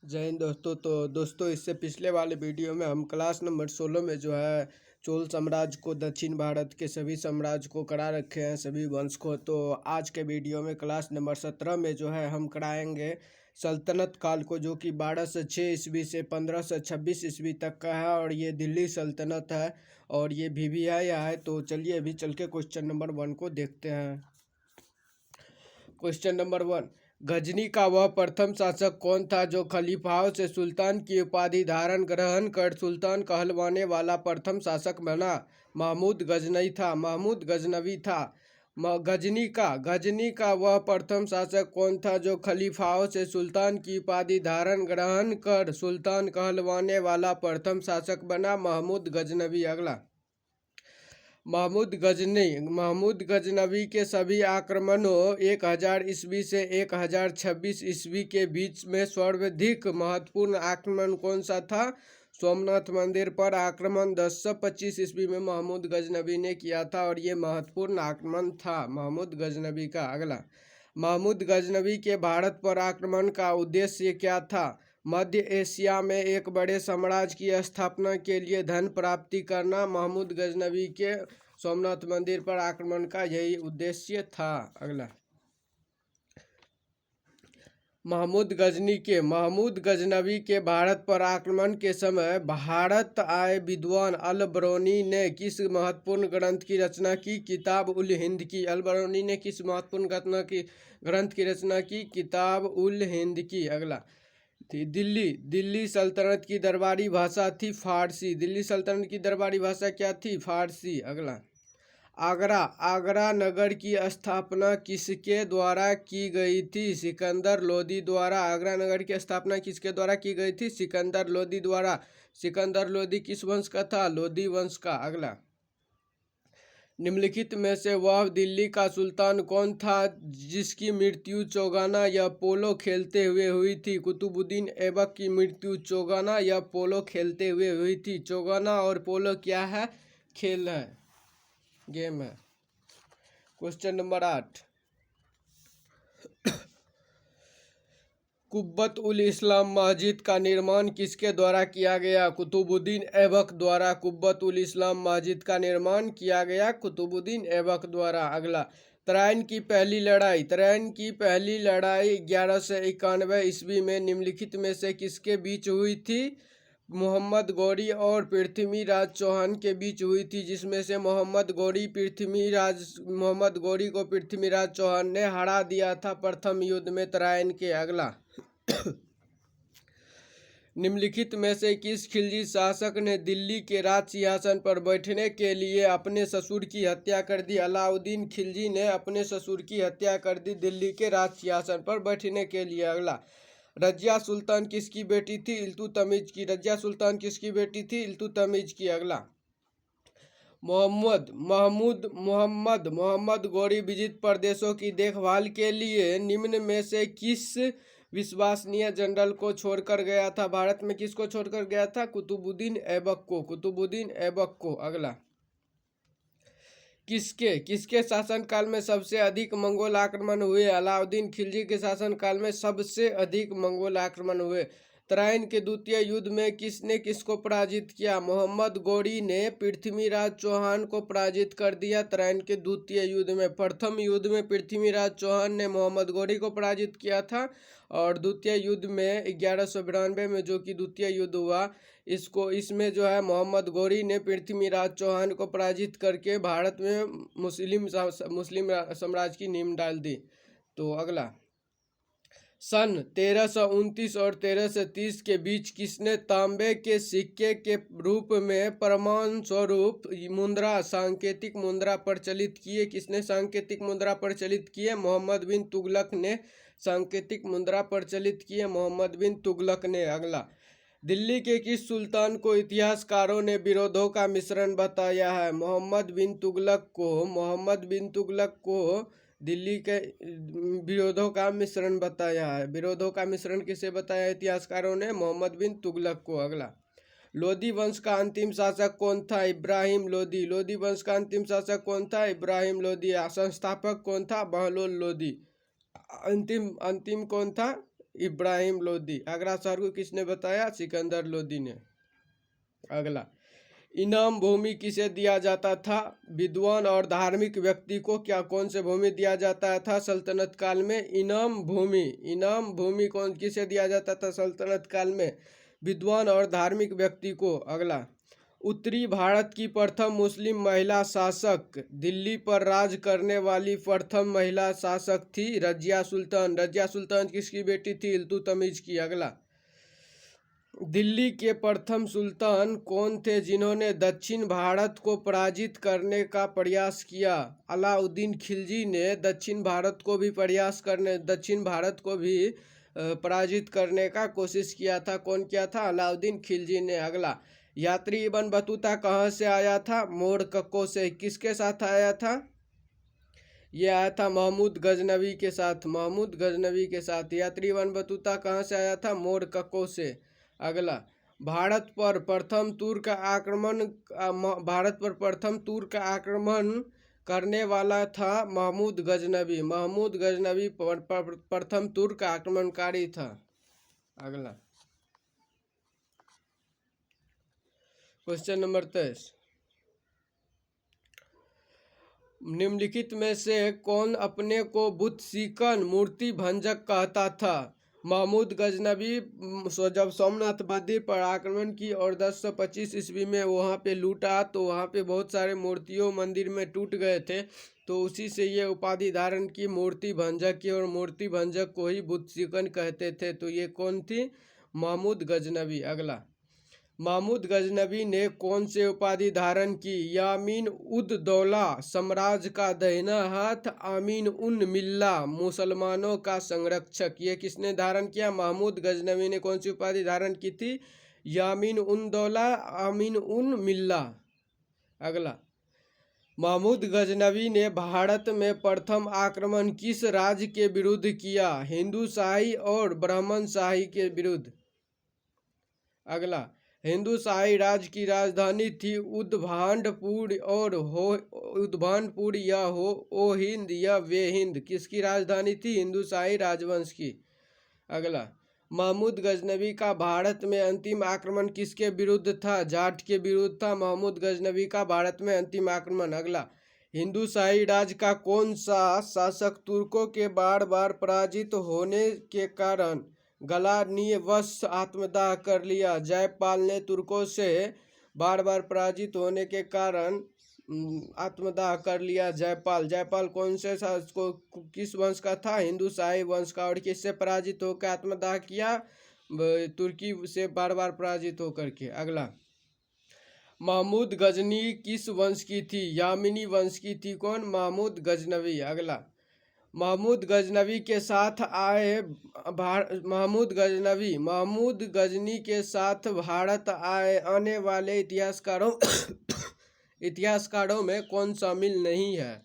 जय हिंद दोस्तों। तो दोस्तों, इससे पिछले वाले वीडियो में हम क्लास नंबर 16 में जो है चोल साम्राज्य को, दक्षिण भारत के सभी साम्राज्य को करा रखे हैं, सभी वंश को। तो आज के वीडियो में क्लास नंबर 17 में जो है हम कराएंगे सल्तनत काल को, जो कि 1206 ईस्वी से 1526 ईस्वी तक का है और ये दिल्ली सल्तनत है और ये VVI है। तो चलिए अभी चल के क्वेश्चन नंबर 1 को देखते हैं। क्वेश्चन नंबर 1, गजनी का वह प्रथम शासक कौन था जो खलीफाओं से सुल्तान की उपाधि धारण ग्रहण कर सुल्तान कहलवाने वाला प्रथम शासक बना? महमूद गजनई था। महमूद गजनवी था। गजनी का वह प्रथम शासक कौन था जो खलीफाओं से सुल्तान की उपाधि धारण ग्रहण कर सुल्तान कहलवाने वाला प्रथम शासक बना? महमूद गजनवी। अगला, महमूद गजनवी के सभी आक्रमणों 1000 ईस्वी से 1026 ईस्वी के बीच में सर्वाधिक महत्वपूर्ण आक्रमण कौन सा था? सोमनाथ मंदिर पर आक्रमण 1025 ईस्वी में महमूद गजनवी ने किया था और ये महत्वपूर्ण आक्रमण था महमूद गजनवी का। अगला, महमूद गजनवी के भारत पर आक्रमण का उद्देश्य क्या था? मध्य एशिया में एक बड़े साम्राज्य की स्थापना के लिए धन प्राप्ति करना। महमूद गजनवी के सोमनाथ मंदिर पर आक्रमण का यही उद्देश्य था। अगला, महमूद गजनवी के भारत पर आक्रमण के समय भारत आए विद्वान अल बरूनी ने किस महत्वपूर्ण ग्रंथ की रचना की? किताब उल हिंद की। अल बरूनी ने किस महत्वपूर्ण ग्रंथ की रचना की? किताब उल हिंद की। अगला, दिल्ली सल्तनत की दरबारी भाषा थी फारसी। दिल्ली सल्तनत की दरबारी भाषा क्या थी? फारसी। अगला, आगरा नगर की स्थापना किसके द्वारा की गई थी? सिकंदर लोदी द्वारा। आगरा नगर की स्थापना किसके द्वारा की गई थी? सिकंदर लोदी द्वारा। सिकंदर लोदी किस वंश का था? लोदी वंश का। अगला, निम्नलिखित में से वह दिल्ली का सुल्तान कौन था जिसकी मृत्यु चौगाना या पोलो खेलते हुए हुई थी? कुतुबुद्दीन ऐबक की मृत्यु चौगाना या पोलो खेलते हुए हुई थी। चौगाना और पोलो क्या है? खेल है, गेम है। क्वेश्चन नंबर 8, कुब्बत उल इस्लाम मस्जिद का निर्माण किसके द्वारा किया गया? कुतुबुद्दीन ऐबक द्वारा। कुब्बत उल इस्लाम मस्जिद का निर्माण किया गया कुतुबुद्दीन ऐबक द्वारा। अगला, तराइन की पहली लड़ाई 1191 ईस्वी में निम्नलिखित में से किसके बीच हुई थी? मोहम्मद गौरी और पृथ्वीराज चौहान के बीच हुई थी, जिसमें से मोहम्मद गौरी को पृथ्वीराज चौहान ने हरा दिया था प्रथम युद्ध में तराइन के। अगला, निम्नलिखित में से किस खिलजी शासक ने दिल्ली के राज सिंहासन पर बैठने के लिए अपने ससुर की हत्या कर दी? अलाउद्दीन खिलजी ने अपने ससुर की हत्या कर दी दिल्ली के राज सिंहासन पर बैठने के लिए। अगला, रजिया सुल्तान किसकी बेटी थी? इल्तुतमिश की। रजिया सुल्तान किसकी बेटी थी? इल्तुतमिश की। अगला, मोहम्मद गौरी विजित प्रदेशों की देखभाल के लिए निम्न में से किस विश्वसनीय जनरल को छोड़कर गया था? भारत में किसको छोड़कर गया था? कुतुबुद्दीन ऐबक को। अगला, किसके शासनकाल में सबसे अधिक मंगोल आक्रमण हुए? अलाउद्दीन खिलजी के शासनकाल में सबसे अधिक मंगोल आक्रमण हुए। तराइन के द्वितीय युद्ध में किसने किसको पराजित किया? मोहम्मद गौरी ने पृथ्वीराज चौहान को पराजित कर दिया तराइन के द्वितीय युद्ध में। प्रथम युद्ध में पृथ्वीराज चौहान ने मोहम्मद गौरी को पराजित किया था और द्वितीय युद्ध में 1192 में जो कि द्वितीय युद्ध हुआ, इसमें जो है मोहम्मद गौरी ने पृथ्वीराज चौहान को पराजित करके भारत में मुस्लिम साम्राज्य की नींव डाल दी। तो अगला, सन 1329 और 1330 के बीच किसने तांबे के सिक्के के रूप में प्रमाण स्वरूप मुद्रा सांकेतिक मुद्रा प्रचलित किए? किसने सांकेतिक मुद्रा प्रचलित किए? मोहम्मद बिन तुगलक ने सांकेतिक मुद्रा प्रचलित किए, मोहम्मद बिन तुगलक ने। अगला, दिल्ली के किस सुल्तान को इतिहासकारों ने विरोधों का मिश्रण बताया है? मोहम्मद बिन तुगलक को दिल्ली के विरोधों का मिश्रण बताया है। विरोधों का मिश्रण किसे बताया इतिहासकारों ने? मोहम्मद बिन तुगलक को। अगला, लोदी वंश का अंतिम शासक कौन था? इब्राहिम लोदी। लोदी वंश का अंतिम शासक कौन था? इब्राहिम लोदी। संस्थापक कौन था? बहलोल लोदी। अंतिम कौन था? इब्राहिम लोदी। आगरा शहर को किसने बताया? सिकंदर लोदी ने। अगला, इनाम भूमि किसे दिया जाता था? विद्वान और धार्मिक व्यक्ति को क्या कौन से भूमि दिया जाता था सल्तनत काल में? इनाम भूमि कौन किसे दिया जाता था सल्तनत काल में? विद्वान और धार्मिक व्यक्ति को। अगला, उत्तरी भारत की प्रथम मुस्लिम महिला शासक, दिल्ली पर राज करने वाली प्रथम महिला शासक थी रजिया सुल्तान। रजिया सुल्तान किसकी बेटी थी? इल्तुतमिश की। अगला, दिल्ली के प्रथम सुल्तान कौन थे जिन्होंने दक्षिण भारत को पराजित करने का प्रयास किया? अलाउद्दीन खिलजी ने दक्षिण भारत को भी पराजित करने का कोशिश किया था। कौन किया था? अलाउद्दीन खिलजी ने। अगला, यात्री इब्न बतूता कहाँ से आया था? मोरक्को से। किसके साथ आया था? ये आया था महमूद गजनवी के साथ। महमूद गजनवी के साथ। यात्री इब्न बतूता कहाँ से आया था? मोरक्को से। अगला, भारत पर प्रथम तुर्क आक्रमण करने वाला था महमूद गजनवी। महमूद गजनवी प्रथम तुर्क आक्रमणकारी था। अगला, क्वेश्चन नंबर 23, निम्नलिखित में से कौन अपने को बुतसिकन मूर्ति भंजक कहता था? महमूद गजनवी जब सोमनाथ मंदिर पर आक्रमण की और 1025 ईस्वी में वहाँ पे लूटा तो वहाँ पे बहुत सारे मूर्तियों मंदिर में टूट गए थे, तो उसी से ये उपाधि धारण की मूर्ति भंजक की, और मूर्ति भंजक को ही बुतसिकन कहते थे। तो ये कौन थी? महमूद गजनवी। अगला, महमूद गजनवी ने कौन से उपाधि धारण की? यामीन उद दौला साम्राज्य का दाहिना हाथ, आमीन उन मिल्ला मुसलमानों का संरक्षक। ये किसने धारण किया? महमूद गजनवी ने कौन सी उपाधि धारण की थी? यामीन उन दौला, आमीन उन मिल्ला। अगला, महमूद गजनवी ने भारत में प्रथम आक्रमण किस राज्य के विरुद्ध किया? हिंदू शाही और ब्राह्मण शाही के विरुद्ध। अगला, हिंदू शाही राज्य की राजधानी थी उद्भांडपुर और उद्भांडपुर या ओहिंद या वेहिंद। किसकी राजधानी थी? हिंदू शाही राजवंश की। अगला, महमूद गजनवी का भारत में अंतिम आक्रमण किसके विरुद्ध था? जाट के विरुद्ध था महमूद गजनवी का भारत में अंतिम आक्रमण। अगला, हिंदू शाही राज्य का कौन सा शासक तुर्कों के बार बार पराजित होने के कारण गलानिवश आत्मदाह कर लिया? जयपाल ने तुर्कों से बार बार पराजित होने के कारण आत्मदाह कर लिया। जयपाल कौन से किस वंश का था? हिंदू शाही वंश का। और किससे पराजित होकर आत्मदाह किया? तुर्की से बार बार पराजित होकर के। अगला, महमूद गजनी किस वंश की थी? यामिनी वंश की थी। कौन? महमूद गजनवी। अगला, महमूद गजनी के साथ भारत आने वाले इतिहासकारों में कौन शामिल नहीं है?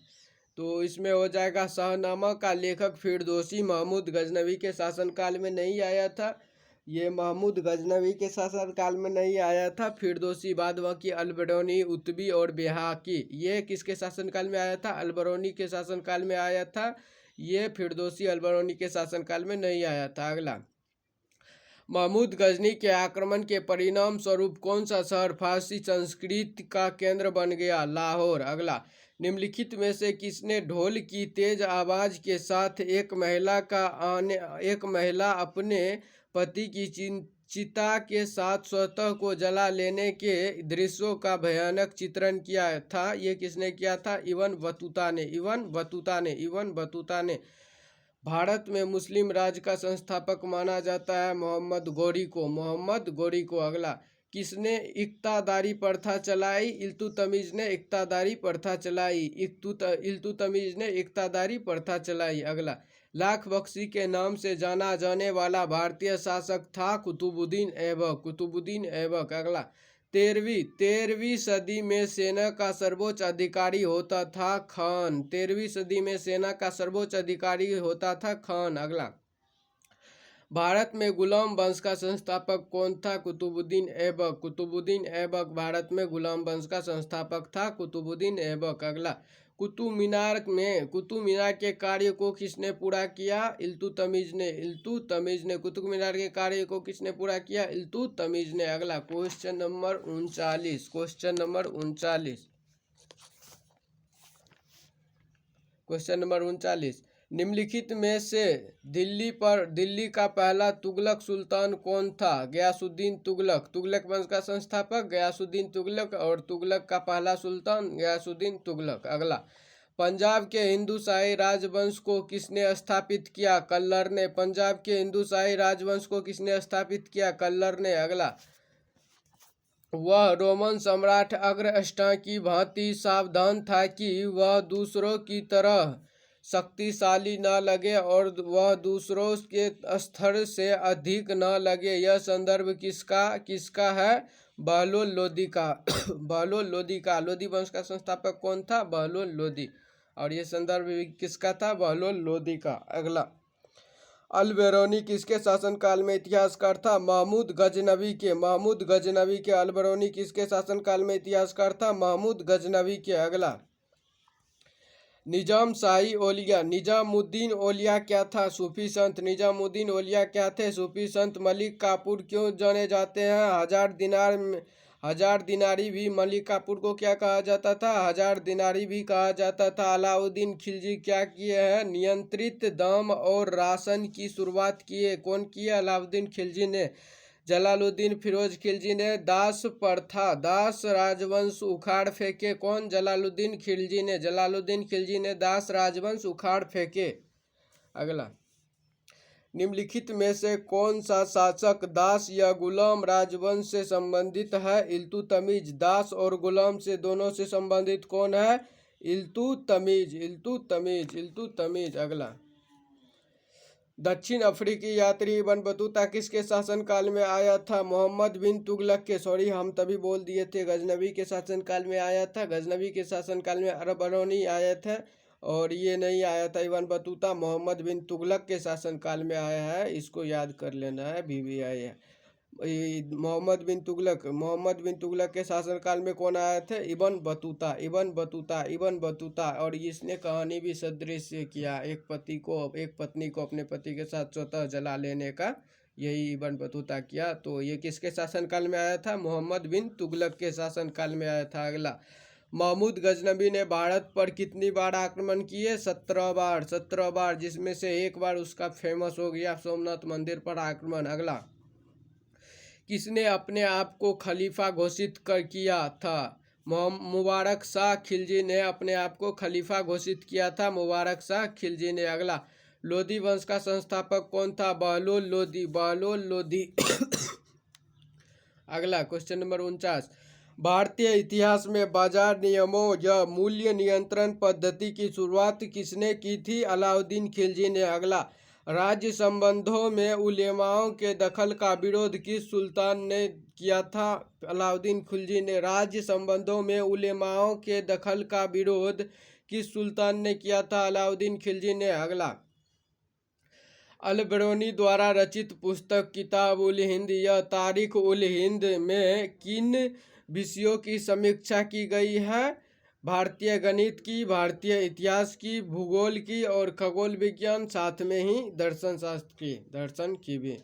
तो इसमें हो जाएगा शाहनामा का लेखक फिरदौसी महमूद गजनवी के शासनकाल में नहीं आया था। ये महमूद गजनवी के शासनकाल में नहीं आया था। फिरदौसी, बाद बाकी अलबरूनी, उतबी और बेहाकी, ये किसके शासनकाल में आया था? अलबरूनी के शासनकाल में आया था। ये फिरदौसी अलबरूनी के शासनकाल में नहीं आया था। अगला, महमूद गजनी के आक्रमण के परिणाम स्वरूप कौन सा शहर फारसी संस्कृति का केंद्र बन गया? लाहौर। अगला, निम्नलिखित में से किसने ढोल की तेज आवाज के साथ एक महिला अपने पति की चिता के साथ स्वतः को जला लेने के दृश्यों का भयानक चित्रण किया था? ये किसने किया था? इब्न बतूता ने। भारत में मुस्लिम राज्य का संस्थापक माना जाता है मोहम्मद गौरी को। अगला, किसने इक्तादारी प्रथा चलाई? इल्तुतमिश ने इक्तादारी प्रथा चलाई। अगला, लाख बख्शी के नाम से जाना जाने वाला भारतीय शासक था कुतुबुद्दीन ऐबक। अगला, 13वीं सदी में सेना का सर्वोच्च अधिकारी होता था खान। 13वीं सदी में सेना का सर्वोच्च अधिकारी होता था खान। अगला, भारत में गुलाम वंश का संस्थापक कौन था? कुतुबुद्दीन ऐबक। भारत में गुलाम वंश का संस्थापक था कुतुबुद्दीन ऐबक। अगला, कुतुब मीनार के कार्य को किसने पूरा किया? इल्तुतमिश ने कुतुब मीनार के कार्य को किसने पूरा किया? इल्तुतमिश ने। अगला क्वेश्चन नंबर 39। निम्नलिखित में से दिल्ली का पहला तुगलक सुल्तान कौन था? गयासुद्दीन तुगलक। तुगलक वंश का संस्थापक गयासुद्दीन तुगलक और तुगलक का पहला सुल्तान गयासुद्दीन तुगलक। अगला, पंजाब के हिंदू शाही राजवंश को किसने स्थापित किया? कल्लर ने। पंजाब के हिंदू शाही राजवंश को किसने स्थापित किया? कल्लर ने। अगला, वह रोमन सम्राट अग्रष्टा की भांति सावधान था कि वह दूसरों की तरह शक्तिशाली न लगे और वह दूसरों के स्तर से अधिक न लगे। यह संदर्भ किसका है? बहलोल लोदी का। बहलोल लोदी का। लोदी वंश का संस्थापक कौन था? बहलोल लोदी। और ये संदर्भ किसका था? बहलोल लोदी का। अगला, अल बेरूनी किसके शासनकाल में इतिहासकार था? महमूद गजनवी के। अल बेरूनी किसके शासनकाल में इतिहासकार था? महमूद गजनवी के। अगला, निजाम शाही औलिया निजामुद्दीन औलिया क्या था? सूफी संत। निजामुद्दीन औलिया क्या थे? सूफी संत। मलिक काफूर क्यों जाने जाते हैं? हजार दिनारी भी मलिक काफूर को क्या कहा जाता था? हजार दिनारी भी कहा जाता था। अलाउद्दीन खिलजी क्या किए हैं? नियंत्रित दाम और राशन की शुरुआत किए। कौन किए? अलाउद्दीन खिलजी ने। जलालुद्दीन फिरोज खिलजी ने दास राजवंश उखाड़ फेंके। कौन? जलालुद्दीन खिलजी ने। जलालुद्दीन खिलजी ने दास राजवंश उखाड़ फेंके। अगला, निम्नलिखित में से कौन सा शासक दास या गुलाम राजवंश से संबंधित है? इल्तुतमिश। दास और गुलाम से दोनों से संबंधित कौन है? इल्तुतमिश। अगला, दक्षिण अफ्रीकी यात्री इब्न बतूता किसके शासनकाल में आया था? मोहम्मद बिन तुगलक के। हम तभी बोल दिए थे, गजनवी के शासनकाल में आया था। गजनवी के शासनकाल में अल बेरूनी आया था और ये नहीं आया था इब्न बतूता। मोहम्मद बिन तुगलक के शासनकाल में आया है, इसको याद कर लेना है। BBI है मोहम्मद बिन तुगलक के शासनकाल में कौन आए थे? Ibn Battuta. और इसने कहानी भी सदृश्य किया, एक पत्नी को अपने पति के साथ स्वतः जला लेने का, यही इब्न बतूता किया। तो ये किसके शासनकाल में आया था? मोहम्मद बिन तुगलक के शासनकाल में आया था। अगला, महमूद गजनबी ने भारत पर कितनी बार आक्रमण किए? 17 बार, जिसमें से एक बार उसका फेमस हो गया सोमनाथ मंदिर पर आक्रमण। अगला, किसने अपने आप को खलीफा घोषित किया था? मुबारक शाह खिलजी ने अपने आप को खलीफा घोषित किया था। मुबारक शाह खिलजी ने। अगला, लोदी वंश का संस्थापक कौन था? बहलोल लोदी। अगला, क्वेश्चन नंबर 49। भारतीय इतिहास में बाजार नियमों या मूल्य नियंत्रण पद्धति की शुरुआत किसने की थी? अलाउद्दीन खिलजी ने। अगला, राज्य संबंधों में उलेमाओं के दखल का विरोध किस सुल्तान ने किया था? अलाउद्दीन खिलजी ने। राज्य संबंधों में उलेमाओं के दखल का विरोध किस सुल्तान ने किया था? अलाउद्दीन खिलजी ने। अगला, अल बेरूनी द्वारा रचित पुस्तक किताब उल हिंद या तारीख उल हिंद में किन विषयों की समीक्षा की गई है? भारतीय गणित की, भारतीय इतिहास की, भूगोल की और खगोल विज्ञान, साथ में ही दर्शन की भी।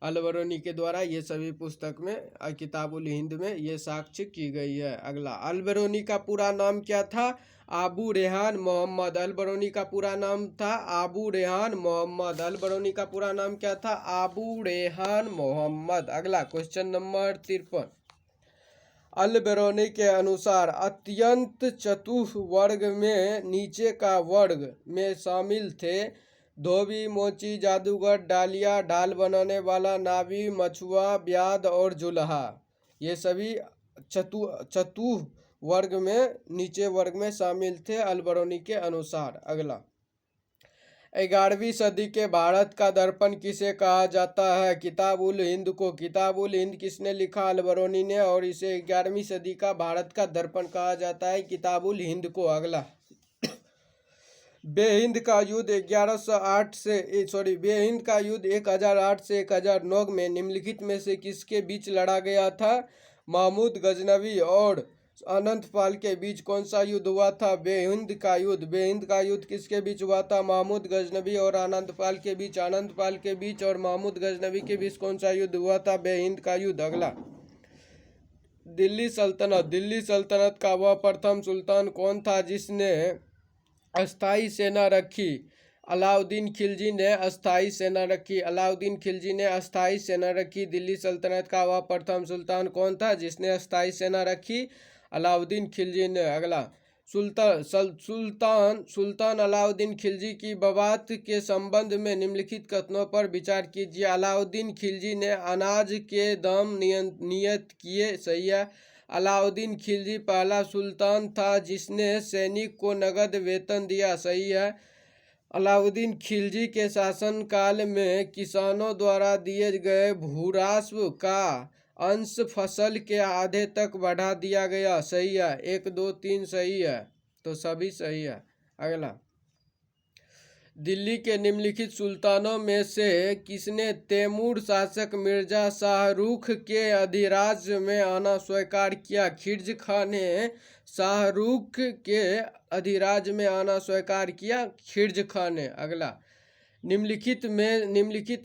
अल बेरूनी के द्वारा ये सभी पुस्तक में किताबुल हिंद में ये साक्ष्य की गई है। अगला, अल बेरूनी का पूरा नाम क्या था? आबू रेहान मोहम्मद। अल बेरूनी का पूरा नाम था आबू रेहान मोहम्मद। अल बेरूनी का पूरा नाम क्या था? आबू रेहान मोहम्मद। अगला, क्वेश्चन नंबर 53। अल बेरूनी के अनुसार अत्यंत चतुर वर्ग में नीचे का वर्ग में शामिल थे धोबी, मोची, जादूगर, डालिया, ढाल बनाने वाला, नावी, मछुआ, ब्याद और जुल्हा। ये सभी चतुर वर्ग में नीचे वर्ग में शामिल थे अल बेरूनी के अनुसार। अगला, 11वीं सदी के भारत का दर्पण किसे कहा जाता है? किताब उल हिंद को। किताब उल हिंद किसने लिखा? अल बेरूनी ने। और इसे 11वीं सदी का भारत का दर्पण कहा जाता है, किताब उल हिंद को। अगला, बेहिंद का युद्ध 1008 से 1009 में निम्नलिखित में से किसके बीच लड़ा गया था? महमूद गजनवी और अनंतपाल के बीच कौन सा युद्ध हुआ था? बेहिंद का युद्ध। बेहिंद का युद्ध किसके बीच हुआ था? महमूद गजनबी और अनंतपाल के बीच। अनंतपाल के बीच और महमूद गजनबी के बीच कौन सा युद्ध हुआ था? बेहिंद का युद्ध। अगला, दिल्ली सल्तनत। दिल्ली सल्तनत का वह प्रथम सुल्तान कौन था जिसने अस्थाई सेना रखी? अलाउद्दीन खिलजी ने अस्थाई सेना रखी। अलाउद्दीन खिलजी ने अस्थाई सेना रखी। दिल्ली सल्तनत का वह प्रथम सुल्तान कौन था जिसने अस्थाई सेना रखी? अलाउद्दीन खिलजी ने। अगला, सुल्तान अलाउद्दीन खिलजी की बवात के संबंध में निम्नलिखित कथनों पर विचार कीजिए। अलाउद्दीन खिलजी ने अनाज के दाम नियत किए। सही है। अलाउद्दीन खिलजी पहला सुल्तान था जिसने सैनिक को नगद वेतन दिया। सही है। अलाउद्दीन खिलजी के शासनकाल में किसानों द्वारा दिए गए भूरास्व का अंश फसल के आधे तक बढ़ा दिया गया। सही है। 1 2 3 सही है, तो सभी सही है। अगला, दिल्ली के निम्नलिखित सुल्तानों में से किसने तैमूर शासक मिर्जा शाहरुख के अधिराज्य में आना स्वीकार किया? खिलजी खान ने शाहरुख के अधिराज्य में आना स्वीकार किया। खिलजी खान ने। अगला, निम्नलिखित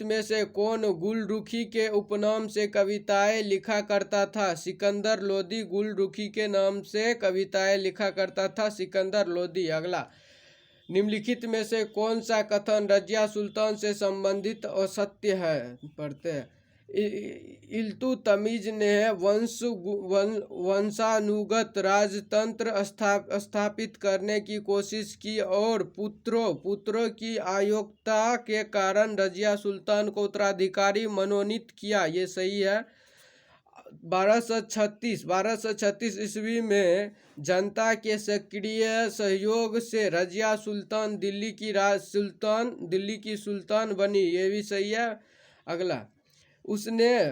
में से कौन गुलरुखी के उपनाम से कविताएं लिखा करता था? सिकंदर लोदी गुलरुखी के नाम से कविताएं लिखा करता था। सिकंदर लोदी। अगला, निम्नलिखित में से कौन सा कथन रजिया सुल्तान से संबंधित असत्य है? पढ़ते हैं। इल्तुतमिश ने वंशानुगत राजतंत्र स्थापित करने की कोशिश की और पुत्रों की अयोग्यता के कारण रजिया सुल्तान को उत्तराधिकारी मनोनीत किया। ये सही है। 1236 ईस्वी में जनता के सक्रिय सहयोग से रजिया सुल्तान दिल्ली की सुल्तान बनी। ये भी सही है। अगला, उसने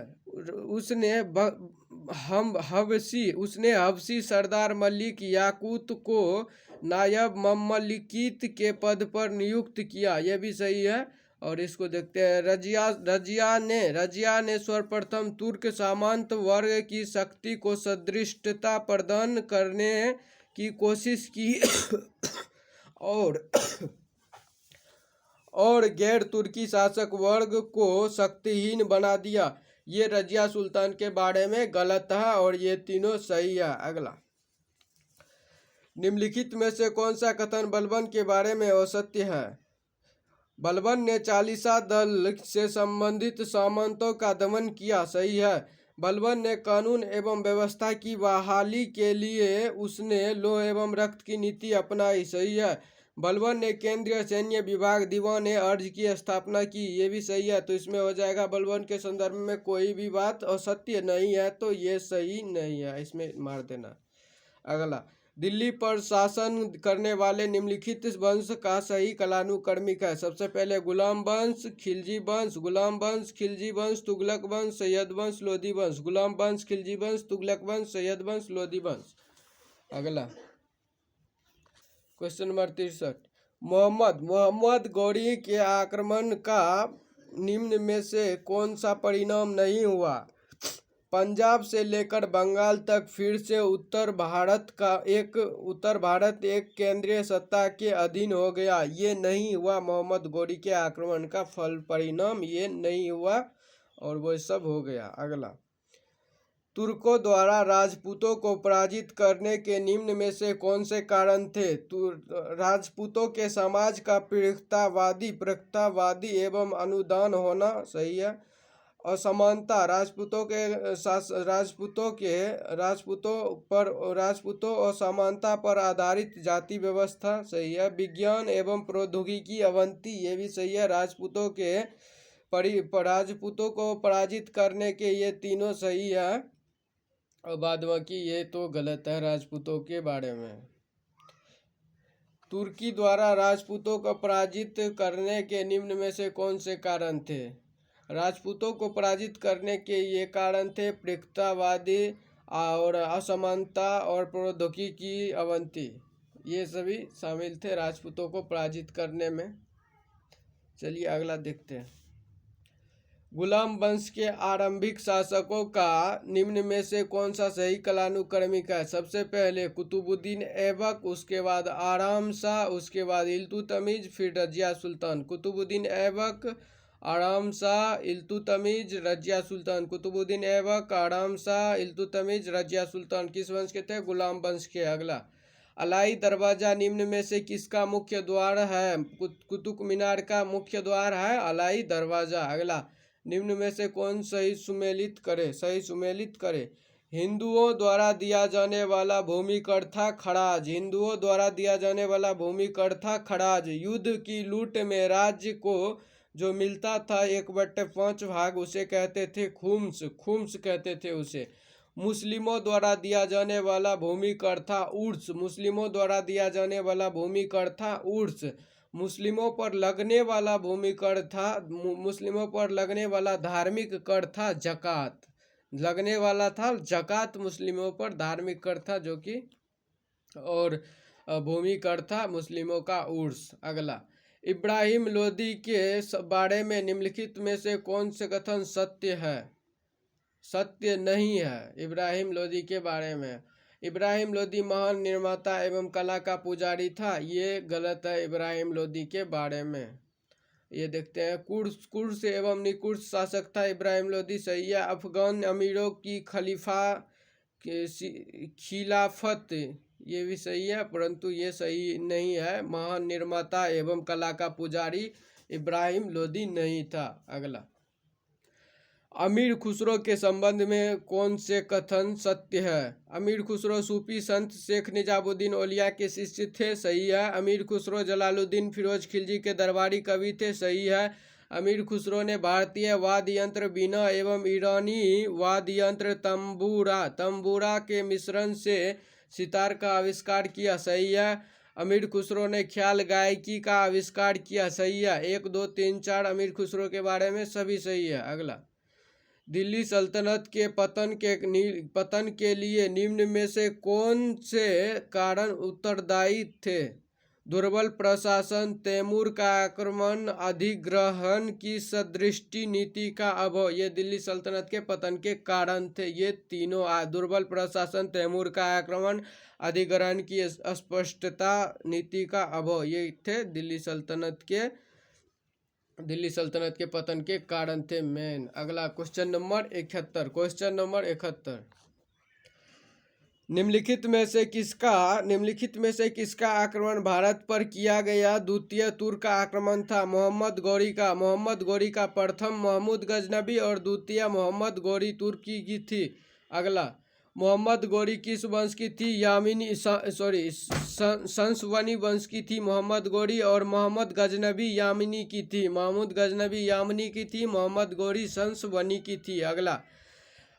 हबशी सरदार मलिक याकूत को नायब ममलिकित के पद पर नियुक्त किया। यह भी सही है। और इसको देखते हैं। रजिया ने सर्वप्रथम तुर्क सामंत वर्ग की शक्ति को सदृष्टता प्रदान करने की कोशिश की और गैर तुर्की शासक वर्ग को शक्तिहीन बना दिया। ये रजिया सुल्तान के बारे में गलत है और ये तीनों सही है। अगला, निम्नलिखित में से कौन सा कथन बलबन के बारे में असत्य है? बलबन ने चालीसा दल से संबंधित सामंतों का दमन किया। सही है। बलबन ने कानून एवं व्यवस्था की बहाली के लिए उसने लौह एवं रक्त की नीति अपनाई। सही है। बलबन ने केंद्रीय सैन्य विभाग दीवान-ए-अर्ज की स्थापना की। ये भी सही है। तो इसमें हो जाएगा बलबन के संदर्भ में कोई भी बात असत्य नहीं है, तो ये सही नहीं है, इसमें मार देना। अगला, दिल्ली पर शासन करने वाले निम्नलिखित वंश का सही कालानुक्रमिक है। सबसे पहले गुलाम वंश, खिलजी वंश, गुलाम वंश, खिलजी वंश, तुगलक वंश, सैयद वंश, लोदी वंश। गुलाम वंश, खिलजी वंश, तुगलक वंश, सैयद वंश, लोदी वंश। अगला, क्वेश्चन नंबर 63, मोहम्मद गौरी के आक्रमण का निम्न में से कौन सा परिणाम नहीं हुआ? पंजाब से लेकर बंगाल तक फिर से उत्तर भारत एक केंद्रीय सत्ता के अधीन हो गया। ये नहीं हुआ मोहम्मद गौरी के आक्रमण का फल परिणाम, ये नहीं हुआ और वो सब हो गया। अगला, तुर्कों द्वारा राजपूतों को पराजित करने के निम्न में से कौन से कारण थे? राजपूतों के समाज का प्रगतिवादी एवं अनुदान होना। सही है। असमानता, राजपूतों असमानता पर आधारित जाति व्यवस्था। सही है। विज्ञान एवं प्रौद्योगिकी अवनति। ये भी सही है। राजपूतों को पराजित करने के ये तीनों सही है और बाद बाकी ये तो गलत है राजपूतों के बारे में। तुर्की द्वारा राजपूतों को पराजित करने के निम्न में से कौन से कारण थे? राजपूतों को पराजित करने के ये कारण थे प्रगतिवादी और असमानता और प्रौद्योगिकी की अवनति। ये सभी शामिल थे राजपूतों को पराजित करने में। चलिए अगला देखते हैं। गुलाम वंश के आरंभिक शासकों का निम्न में से कौन सा सही कालानुक्रमिक है? सबसे पहले कुतुबुद्दीन ऐबक, उसके बाद आराम शाह, उसके बाद इल्तुतमिश, फिर रजिया सुल्तान। कुतुबुद्दीन ऐबक, आराम शाह, इल्तुतमिश, रजिया सुल्तान। कुतुबुद्दीन ऐबक, आराम शाह, इल्तुतमिश, रजिया सुल्तान किस वंश के थे? गुलाम वंश के। अगला, अलाई दरवाजा निम्न में से किसका मुख्य द्वार है? कुतुब मीनार का मुख्य द्वार है अलाई दरवाजा। अगला, निम्न में से कौन सही सुमेलित करे? सही सुमेलित करे। हिंदुओं द्वारा दिया जाने वाला भूमि कर था खराज। हिंदुओं द्वारा दिया जाने वाला भूमि कर था खराज। युद्ध की लूट में राज्य को जो मिलता था 1/5 भाग, उसे कहते थे खुम्स। खुम्स कहते थे उसे। मुस्लिमों द्वारा दिया जाने वाला भूमि कर था उर्स। मुस्लिमों द्वारा दिया जाने वाला भूमि कर था उर्स। मुस्लिमों पर लगने वाला भूमि कर था, मुस्लिमों पर लगने वाला धार्मिक कर था जकात। लगने वाला था जकात, मुस्लिमों पर धार्मिक कर था जो कि, और भूमि कर था मुस्लिमों का उर्स। अगला, इब्राहिम लोदी के बारे में निम्नलिखित में से कौन से कथन सत्य है? सत्य नहीं है इब्राहिम लोदी के बारे में। इब्राहिम लोदी महान निर्माता एवं कला का पुजारी था, ये गलत है इब्राहिम लोदी के बारे में। ये देखते हैं, कुर्स एवं निकुर्स शासक था इब्राहिम लोदी, सही है। अफगान अमीरों की खिलाफत, ये भी सही है, परंतु ये सही नहीं है। महान निर्माता एवं कला का पुजारी इब्राहिम लोदी नहीं था। अगला, अमीर खुसरो के संबंध में कौन से कथन सत्य है? अमीर खुसरो सूफी संत शेख निजामुद्दीन औलिया के शिष्य थे, सही है। अमीर खुसरो जलालुद्दीन फिरोज खिलजी के दरबारी कवि थे, सही है। अमीर खुसरो ने भारतीय वाद्य यंत्र बीना एवं ईरानी वाद्य यंत्र तंबूरा के मिश्रण से सितार का आविष्कार किया, सही है। अमीर खुसरो ने ख्याल गायकी का आविष्कार किया, सही है। 1, 2, 3, 4 अमीर खुसरो के बारे में सभी सही है। अगला, दिल्ली सल्तनत के पतन के लिए निम्न में से कौन से कारण उत्तरदायी थे? दुर्बल प्रशासन, तैमूर का आक्रमण, अधिग्रहण की सदृष्टि नीति का अभाव, ये दिल्ली सल्तनत के पतन के कारण थे। ये तीनों, दुर्बल प्रशासन, तैमूर का आक्रमण, अधिग्रहण की अस्पष्टता, नीति का अभाव, ये थे दिल्ली सल्तनत के पतन के कारण थे मेन। अगला, क्वेश्चन नंबर 71। निम्नलिखित में से किसका आक्रमण भारत पर किया गया द्वितीय तुर्क आक्रमण था? मोहम्मद गौरी का प्रथम महमूद गजनबी और द्वितीय मोहम्मद गौरी तुर्की की थी। अगला, मोहम्मद गौरी किस वंश की थी? संसवनी वंश की थी मोहम्मद गौरी, और मोहम्मद गजनबी यामिनी की थी। महमूद गजनबी यामिनी की थी, मोहम्मद गौरी संसवनी की थी। अगला,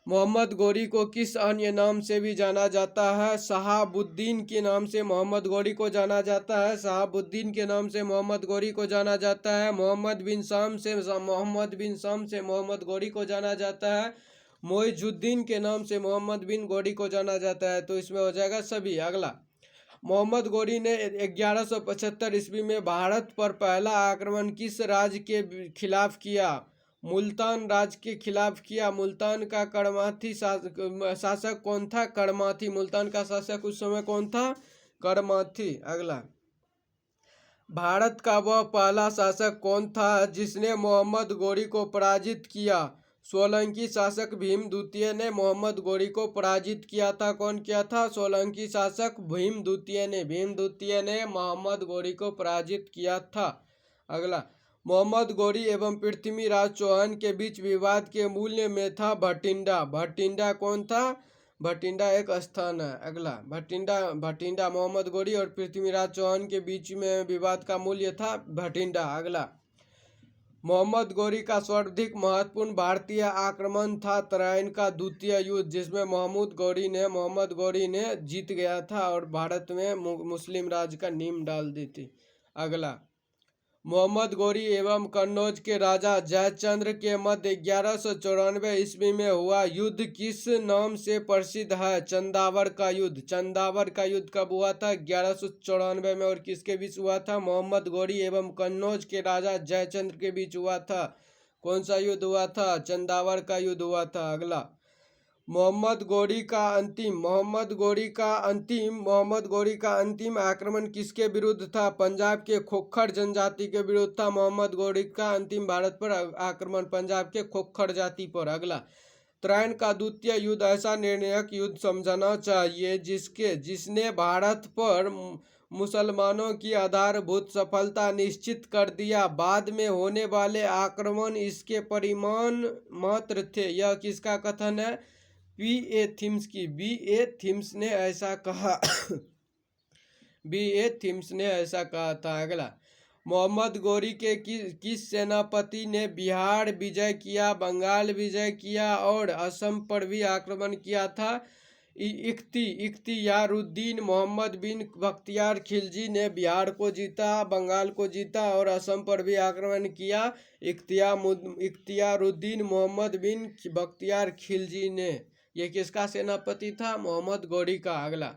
मोहम्मद गौरी को किस अन्य नाम से भी जाना जाता है? शहाबुद्दीन के नाम से मोहम्मद गौरी को जाना जाता है। शहाबुद्दीन के नाम से मोहम्मद गौरी को जाना जाता है। मोहम्मद बिन शाम से मोहम्मद गौरी को जाना जाता है। मोइजुद्दीन के नाम से मोहम्मद बिन गौरी को जाना जाता है। तो इसमें हो जाएगा सभी। अगला, मोहम्मद गौरी ने 1175 ईस्वी में भारत पर पहला आक्रमण किस राज्य के खिलाफ किया? मुल्तान राज्य के खिलाफ किया। मुल्तान का करमाथी शासक कौन था? करमाथी। मुल्तान का शासक उस समय कौन था? करमाथी। अगला, भारत का वह पहला शासक कौन था जिसने मोहम्मद गौरी को पराजित किया? सोलंकी शासक भीम द्वितीय ने मोहम्मद गौरी को पराजित किया था। कौन किया था? सोलंकी शासक भीम द्वितीय ने मोहम्मद गौरी को पराजित किया था। अगला, मोहम्मद गौरी एवं पृथ्वीराज चौहान के बीच विवाद के मूल्य में था भटिंडा। भटिंडा कौन था? भटिंडा एक स्थान है। अगला, भटिंडा मोहम्मद गौरी और पृथ्वीराज चौहान के बीच में विवाद का मूल्य था भटिंडा। अगला, मोहम्मद गौरी का सर्वाधिक महत्वपूर्ण भारतीय आक्रमण था तराइन का द्वितीय युद्ध, जिसमें मोहम्मद गौरी ने जीत गया था और भारत में मुस्लिम राज का नींव डाल दी थी। अगला, मोहम्मद गौरी एवं कन्नौज के राजा जयचंद्र के मध्य 1194 ईस्वी में हुआ युद्ध किस नाम से प्रसिद्ध है? चंदावर का युद्ध। चंदावर का युद्ध कब हुआ था? 1194 में। और किसके बीच हुआ था? मोहम्मद गौरी एवं कन्नौज के राजा जयचंद्र के बीच हुआ था। कौन सा युद्ध हुआ था? चंदावर का युद्ध हुआ था। अगला, मोहम्मद गौरी का अंतिम आक्रमण किसके विरुद्ध था? पंजाब के खोखर जनजाति के विरुद्ध था मोहम्मद गौरी का अंतिम भारत पर आक्रमण, पंजाब के खोखर जाति पर। अगला, त्रायन का द्वितीय युद्ध ऐसा निर्णायक युद्ध समझना चाहिए जिसने भारत पर मुसलमानों की आधारभूत सफलता निश्चित कर दिया। बाद में होने वाले आक्रमण इसके परिमाण मात्र थे। यह किसका कथन है? बी.ए. थीम्स ने ऐसा कहा। बी.ए. थीम्स ने ऐसा कहा था। अगला, मोहम्मद गौरी के किस सेनापति ने बिहार विजय किया, बंगाल विजय किया और असम पर भी आक्रमण किया था? इख्तियारुद्दीन मोहम्मद बिन बख्तियार खिलजी ने बिहार को जीता, बंगाल को जीता और असम पर भी आक्रमण किया। इख्तियारुद्दीन मोहम्मद बिन बख्तियार खिलजी ने। यह किसका सेनापति था? मोहम्मद गौरी का। अगला,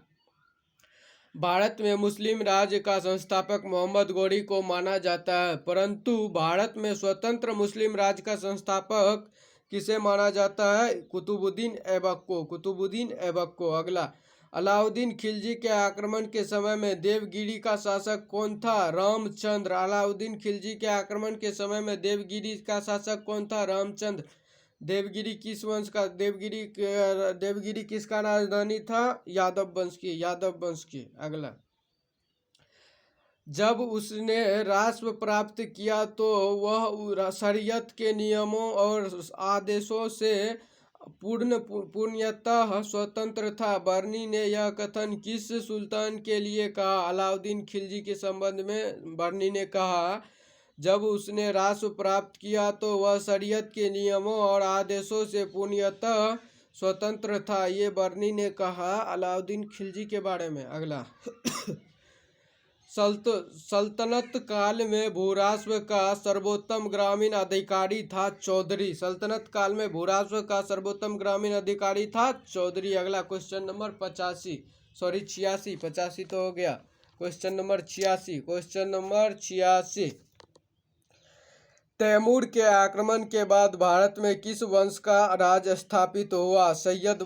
भारत में मुस्लिम राज्य का संस्थापक मोहम्मद गौरी को माना जाता है, परंतु भारत में स्वतंत्र मुस्लिम राज्य का संस्थापक किसे माना जाता है? कुतुबुद्दीन ऐबक को। अगला, अलाउद्दीन खिलजी के आक्रमण के समय में देवगिरी का शासक कौन था? रामचंद्र। अलाउद्दीन खिलजी के आक्रमण के समय में देवगिरी का शासक कौन था? रामचंद्र। देवगिरी किस वंश का? देवगिरी किसका राजधानी था? यादव वंश की। अगला, जब उसने राष्ट्र प्राप्त किया तो वह शरीयत के नियमों और आदेशों से पूर्णतः स्वतंत्र था। बर्नी ने यह कथन किस सुल्तान के लिए कहा? अलाउद्दीन खिलजी के संबंध में बर्नी ने कहा, जब उसने राष्ट्र प्राप्त किया तो वह शरीयत के नियमों और आदेशों से पूर्णतः स्वतंत्र था। ये बर्नी ने कहा अलाउद्दीन खिलजी के बारे में। अगला, सल्तनत काल में भूराष्ट्र का सर्वोत्तम ग्रामीण अधिकारी था चौधरी। सल्तनत काल में भूराष्ट्र का सर्वोत्तम ग्रामीण अधिकारी था चौधरी। अगला, क्वेश्चन नंबर 85 तो हो गया। Question number 86। तैमूर के आक्रमण के बाद भारत में किस वंश का राज स्थापित हुआ? सैयद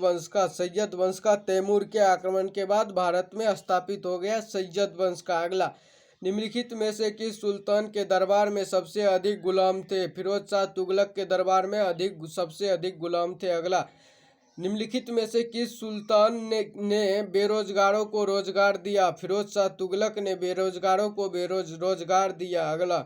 वंश का तैमूर के आक्रमण के बाद भारत में स्थापित हो गया सैयद वंश का। अगला, निम्नलिखित में से किस सुल्तान के दरबार में सबसे अधिक गुलाम थे? फिरोज शाह तुगलक के दरबार में सबसे अधिक गुलाम थे। अगला, निम्नलिखित में से किस सुल्तान ने बेरोजगारों को रोजगार दिया? फिरोज शाह तुगलक ने बेरोजगारों को रोजगार दिया। अगला,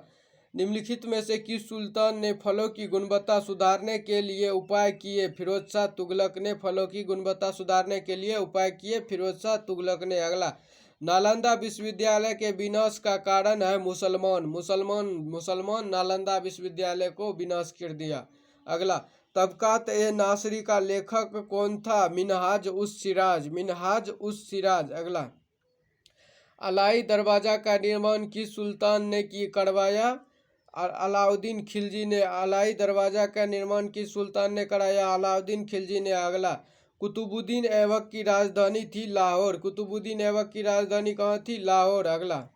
निम्नलिखित में से किस सुल्तान ने फलों की गुणवत्ता सुधारने के लिए उपाय किए? फिरोज शाह तुगलक ने फलों की गुणवत्ता सुधारने के लिए उपाय किए। फिरोज शाह तुगलक ने। अगला, नालंदा विश्वविद्यालय के विनाश का कारण है मुसलमान नालंदा विश्वविद्यालय को विनाश कर दिया। अगला, तबकात ए नासरी का लेखक कौन था? मिनहाज उस सिराज। अगला, अलाई दरवाजा का निर्माण किस सुल्तान ने करवाया? अलाउद्दीन खिलजी ने। अलाई दरवाजा का निर्माण किस सुल्तान ने कराया? अलाउद्दीन खिलजी ने। अगला, कुतुबुद्दीन ऐबक की राजधानी थी लाहौर। कुतुबुद्दीन ऐबक की राजधानी कहाँ थी? लाहौर। अगला,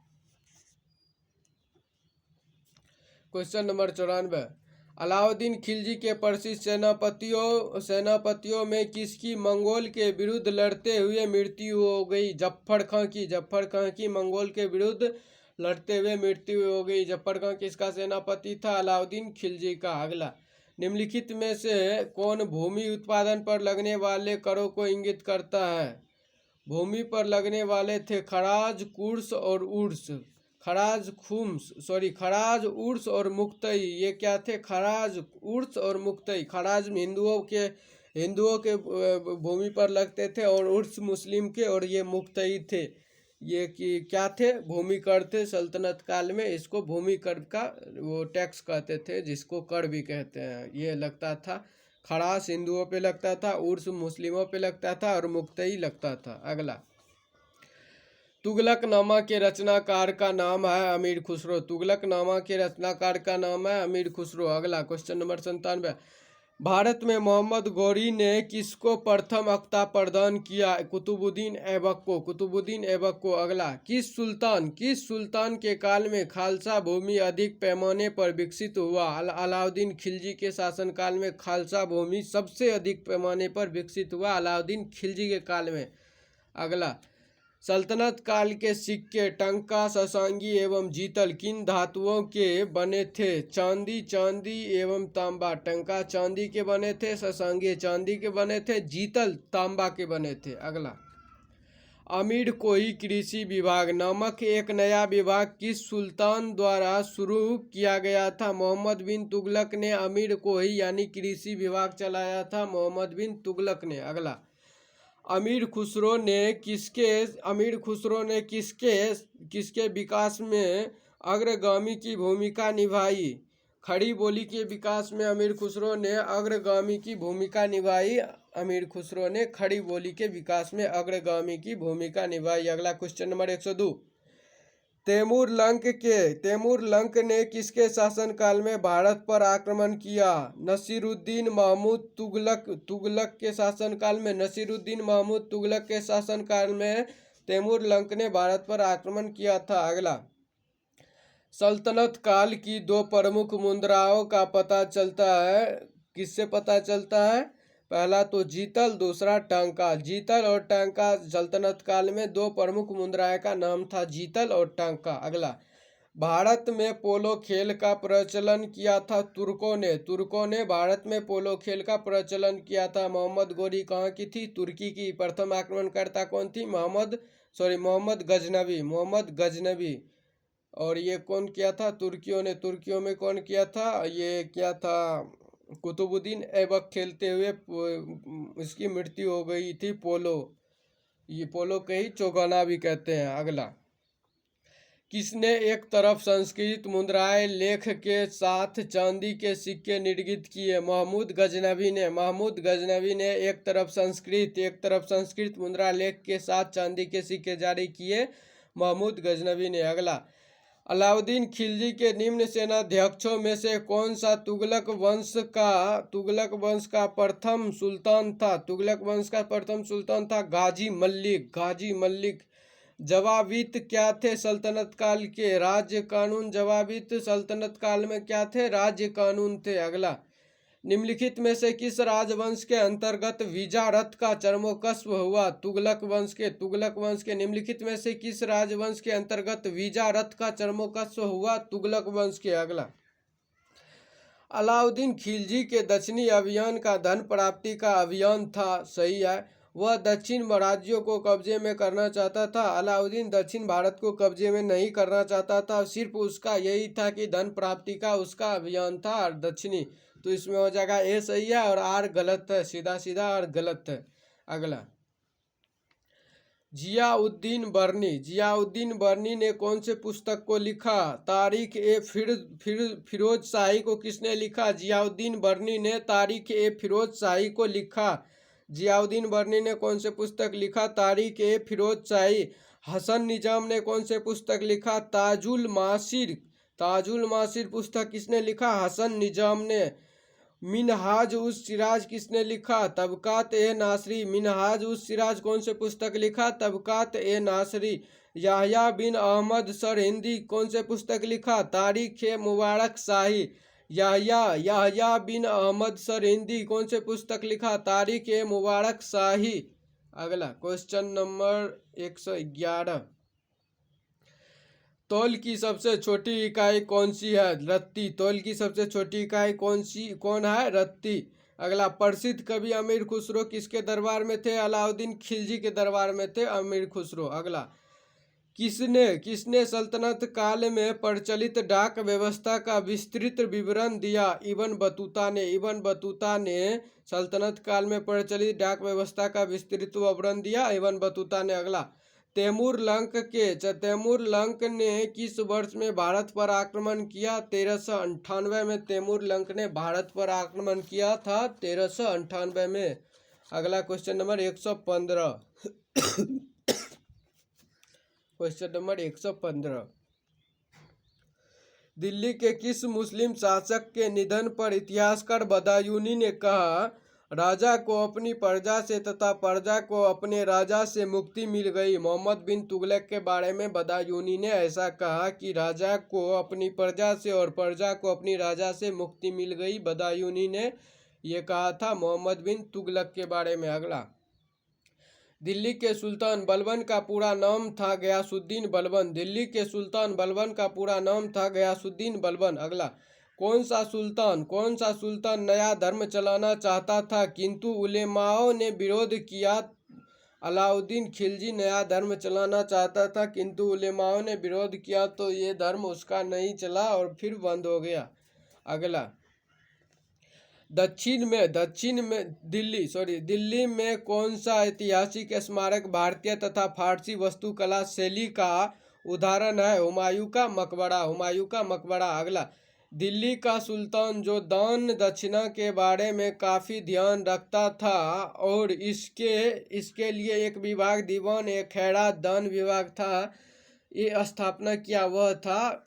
क्वेश्चन नंबर 94, अलाउद्दीन खिलजी के प्रसिद्ध सेनापतियों में किसकी मंगोल के विरुद्ध लड़ते हुए मृत्यु हो गई? जफर खां की मंगोल के विरुद्ध लड़ते हुए मृत्यु हो गई। जफर खां किसका सेनापति था? अलाउद्दीन खिलजी का। अगला, निम्नलिखित में से कौन भूमि उत्पादन पर लगने वाले करों को इंगित करता है? भूमि पर लगने वाले थे खराज, कुर्स और उर्स। खराज, उर्स और मुक्तई। ये क्या थे? खराज, उर्स और मुक्तई। खराज हिंदुओं के भूमि पर लगते थे और उर्स मुस्लिम के, और ये मुक्तई थे, ये कि क्या थे? भूमि कर थे। सल्तनत काल में इसको भूमि कर का वो टैक्स कहते थे, जिसको कर भी कहते हैं। ये लगता था, खरास हिंदुओं पे लगता था, उर्स मुस्लिमों पे लगता था और मुक्तई लगता था। अगला, तुगलकनामा के रचनाकार का नाम है अमीर खुसरो। तुगलकनामा के रचनाकार का नाम है अमीर खुसरो। अगला, क्वेश्चन नंबर 97, भारत में मोहम्मद गौरी ने किसको प्रथम अख्ता प्रदान किया? कुतुबुद्दीन ऐबक को। कुतुबुद्दीन ऐबक को। अगला, किस सुल्तान के काल में खालसा भूमि अधिक पैमाने पर विकसित हुआ? अलाउद्दीन खिलजी के शासनकाल में खालसा भूमि सबसे अधिक पैमाने पर विकसित हुआ अलाउद्दीन खिलजी के काल में। अगला, सल्तनत काल के सिक्के टंका, शशांगी एवं जीतल किन धातुओं के बने थे? चांदी एवं तांबा। टंका चांदी के बने थे, शशांगी चांदी के बने थे, जीतल तांबा के बने थे। अगला, अमीर कोही कृषि विभाग नामक एक नया विभाग किस सुल्तान द्वारा शुरू किया गया था? मोहम्मद बिन तुगलक ने अमीर कोही यानी कृषि विभाग चलाया था, मोहम्मद बिन तुगलक ने। अगला, अमीर खुसरो ने किसके विकास में अग्रगामी की भूमिका निभाई? खड़ी बोली के विकास में अमीर खुसरो ने अग्रगामी की भूमिका निभाई। अमीर खुसरो ने खड़ी बोली के विकास में अग्रगामी की भूमिका निभाई। अगला क्वेश्चन नंबर 102, तैमूर लंक ने किसके शासनकाल में भारत पर आक्रमण किया? नसीरुद्दीन महमूद तुगलक के शासनकाल में। नसीरुद्दीन महमूद तुगलक के शासनकाल में तैमूर लंक ने भारत पर आक्रमण किया था। अगला, सल्तनत काल की दो प्रमुख मुद्राओं का पता चलता है, किससे पता चलता है? पहला तो जीतल, दूसरा टांका। जीतल और टांका सल्तनत काल में दो प्रमुख मुद्राएं का नाम था, जीतल और टांका। अगला, भारत में पोलो खेल का प्रचलन किया था तुर्कों ने भारत में पोलो खेल का प्रचलन किया था। मोहम्मद गोरी कहाँ की थी? तुर्की की। प्रथम आक्रमणकर्ता कौन थी? मोहम्मद गजनबी। और ये कौन किया था? तुर्कियों में कौन किया था? ये क्या था? कुतुबुद्दीन ऐबक खेलते हुए इसकी मृत्यु हो गई थी। ये पोलो के ही चौगाना भी कहते हैं। अगला, किसने एक तरफ संस्कृत मुद्राएं लेख के साथ चांदी के सिक्के निर्मित किए? महमूद गजनबी ने एक तरफ संस्कृत मुद्रा लेख के साथ चांदी के सिक्के जारी किए, महमूद गजनबी ने। अगला, अलाउद्दीन खिलजी के निम्न सेनाध्यक्षों में से कौन सा तुगलक वंश का प्रथम सुल्तान था? तुगलक वंश का प्रथम सुल्तान था गाजी मल्लिक। जवाबीत क्या थे सल्तनत काल के? राज्य कानून। जवाबीत सल्तनत काल में क्या थे? राज्य कानून थे। अगला, निम्नलिखित में से किस राजवंश के अंतर्गत विजारत का चरमोत्कर्ष हुआ? तुगलक वंश के। निम्नलिखित में से किस राजवंश के अंतर्गत विजारत का चरमोत्कर्ष हुआ? तुगलक वंश के। अगला, अलाउद्दीन खिलजी के दक्षिणी अभियान का धन प्राप्ति का अभियान था, सही है। वह दक्षिण राज्यों को कब्जे में करना चाहता था। अलाउद्दीन दक्षिण भारत को कब्जे में नहीं करना चाहता था, सिर्फ उसका यही था कि धन प्राप्ति का उसका अभियान था और दक्षिणी। तो इसमें हो जाएगा ए सही है और आर गलत है, सीधा और गलत है। अगला, जियाउद्दीन बर्नी ने कौन से पुस्तक को लिखा? तारीख ए फिरोज शाही को किसने लिखा? जियाउद्दीन बर्नी ने तारीख ए फिरोज शाही को लिखा। जियाउद्दीन बर्नी ने कौन से पुस्तक लिखा? तारीख ए फिरोज शाही। हसन निजाम ने कौन से पुस्तक लिखा? ताजुल मासिर पुस्तक किसने लिखा? हसन निजाम ने। मिनहाज उस सिराज किसने लिखा? तबकात ए नासरी। मिनहाज उस सिराज कौन से पुस्तक लिखा? तबकात ए नासरी। याह्या बिन अहमद सर हिंदी कौन से पुस्तक लिखा? तारीख ए मुबारक शाही। याह्या बिन अहमद सर हिंदी कौन से पुस्तक लिखा? तारीख ए मुबारक शाही। अगला क्वेश्चन नंबर 111, तौल की सबसे छोटी इकाई कौन सी है? रत्ती। तौल की सबसे छोटी इकाई कौन है? रत्ती। अगला, प्रसिद्ध कवि अमीर खुसरो किसके दरबार में थे? अलाउद्दीन खिलजी के दरबार में थे अमीर खुसरो। अगला, किसने सल्तनत काल में प्रचलित डाक व्यवस्था का विस्तृत विवरण दिया? इब्न बतूता ने सल्तनत काल में प्रचलित डाक व्यवस्था का विस्तृत विवरण दिया, इब्न बतूता ने। अगला, तैमूर लंक ने किस वर्ष में भारत पर आक्रमण किया? 1398 में तैमूर लंक ने भारत पर आक्रमण किया था, 1398 में। अगला question number 115 question number 115, Delhi के किस मुस्लिम शासक के निधन पर इतिहासकार बदायूनी ने कहा, राजा को अपनी प्रजा से तथा प्रजा को अपने राजा से मुक्ति मिल गई? मोहम्मद बिन तुगलक के बारे में बदायूनी ने ऐसा कहा कि राजा को अपनी प्रजा से और प्रजा को अपनी राजा से मुक्ति मिल गई। बदायूनी ने यह कहा था मोहम्मद बिन तुगलक के बारे में। अगला, दिल्ली के सुल्तान बलबन का पूरा नाम था गयासुद्दीन बलबन। दिल्ली के सुल्तान बलबन का पूरा नाम था गयासुद्दीन बलबन। अगला, कौन सा सुल्तान नया धर्म चलाना चाहता था किंतु उलेमाओं ने विरोध किया? अलाउद्दीन खिलजी नया धर्म चलाना चाहता था किंतु उलेमाओं ने विरोध किया तो ये धर्म उसका नहीं चला और फिर बंद हो गया। अगला, दिल्ली में कौन सा ऐतिहासिक स्मारक भारतीय तथा फारसी वास्तुकला शैली का उदाहरण है? हुमायूं का मकबरा। अगला, दिल्ली का सुल्तान जो दान दक्षिणा के बारे में काफ़ी ध्यान रखता था और इसके लिए एक विभाग दीवान ए खैरात दान विभाग था, ये स्थापना किया, वह था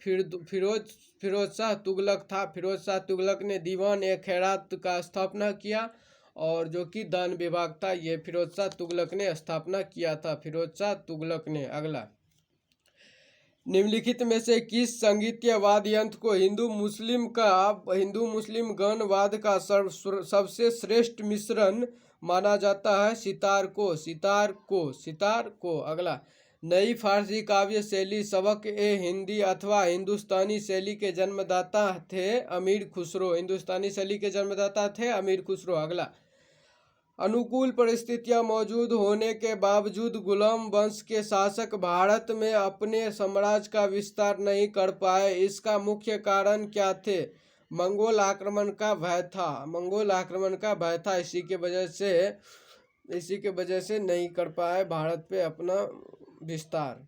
फिरोज शाह तुगलक था। फिरोज शाह तुगलक ने दीवान ए खैरात का स्थापना किया और जो कि दान विभाग था ये फिरोज शाह तुगलक ने स्थापना किया था, फिरोज शाह तुगलक ने। अगला, निम्नलिखित में से किस संगीतीय वाद्य यंत्र को हिंदू मुस्लिम गणवाद का सबसे श्रेष्ठ मिश्रण माना जाता है? सितार को। अगला, नई फारसी काव्य शैली सबक ए हिंदी अथवा हिंदुस्तानी शैली के जन्मदाता थे अमीर खुसरो। अगला, अनुकूल परिस्थितियां मौजूद होने के बावजूद गुलाम वंश के शासक भारत में अपने साम्राज्य का विस्तार नहीं कर पाए, इसका मुख्य कारण क्या थे? मंगोल आक्रमण का भय था। इसी के वजह से नहीं कर पाए भारत पे अपना विस्तार।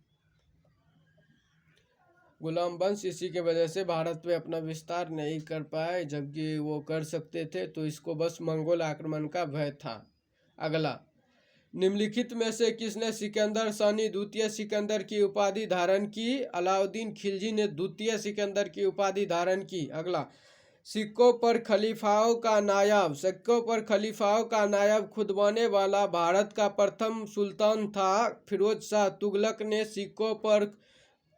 गुलाम वंश इसी के वजह से भारत पे अपना विस्तार नहीं कर पाए, जबकि वो कर सकते थे, तो इसको बस मंगोल आक्रमण का भय था। अगला, निम्नलिखित में से किसने सिकंदर सानी द्वितीय सिकंदर की उपाधि धारण की? अलाउद्दीन खिलजी ने द्वितीय सिकंदर की उपाधि धारण की। अगला, सिक्कों पर खलीफाओं का नायब खुदवाने वाला भारत का प्रथम सुल्तान था फिरोज शाह तुगलक ने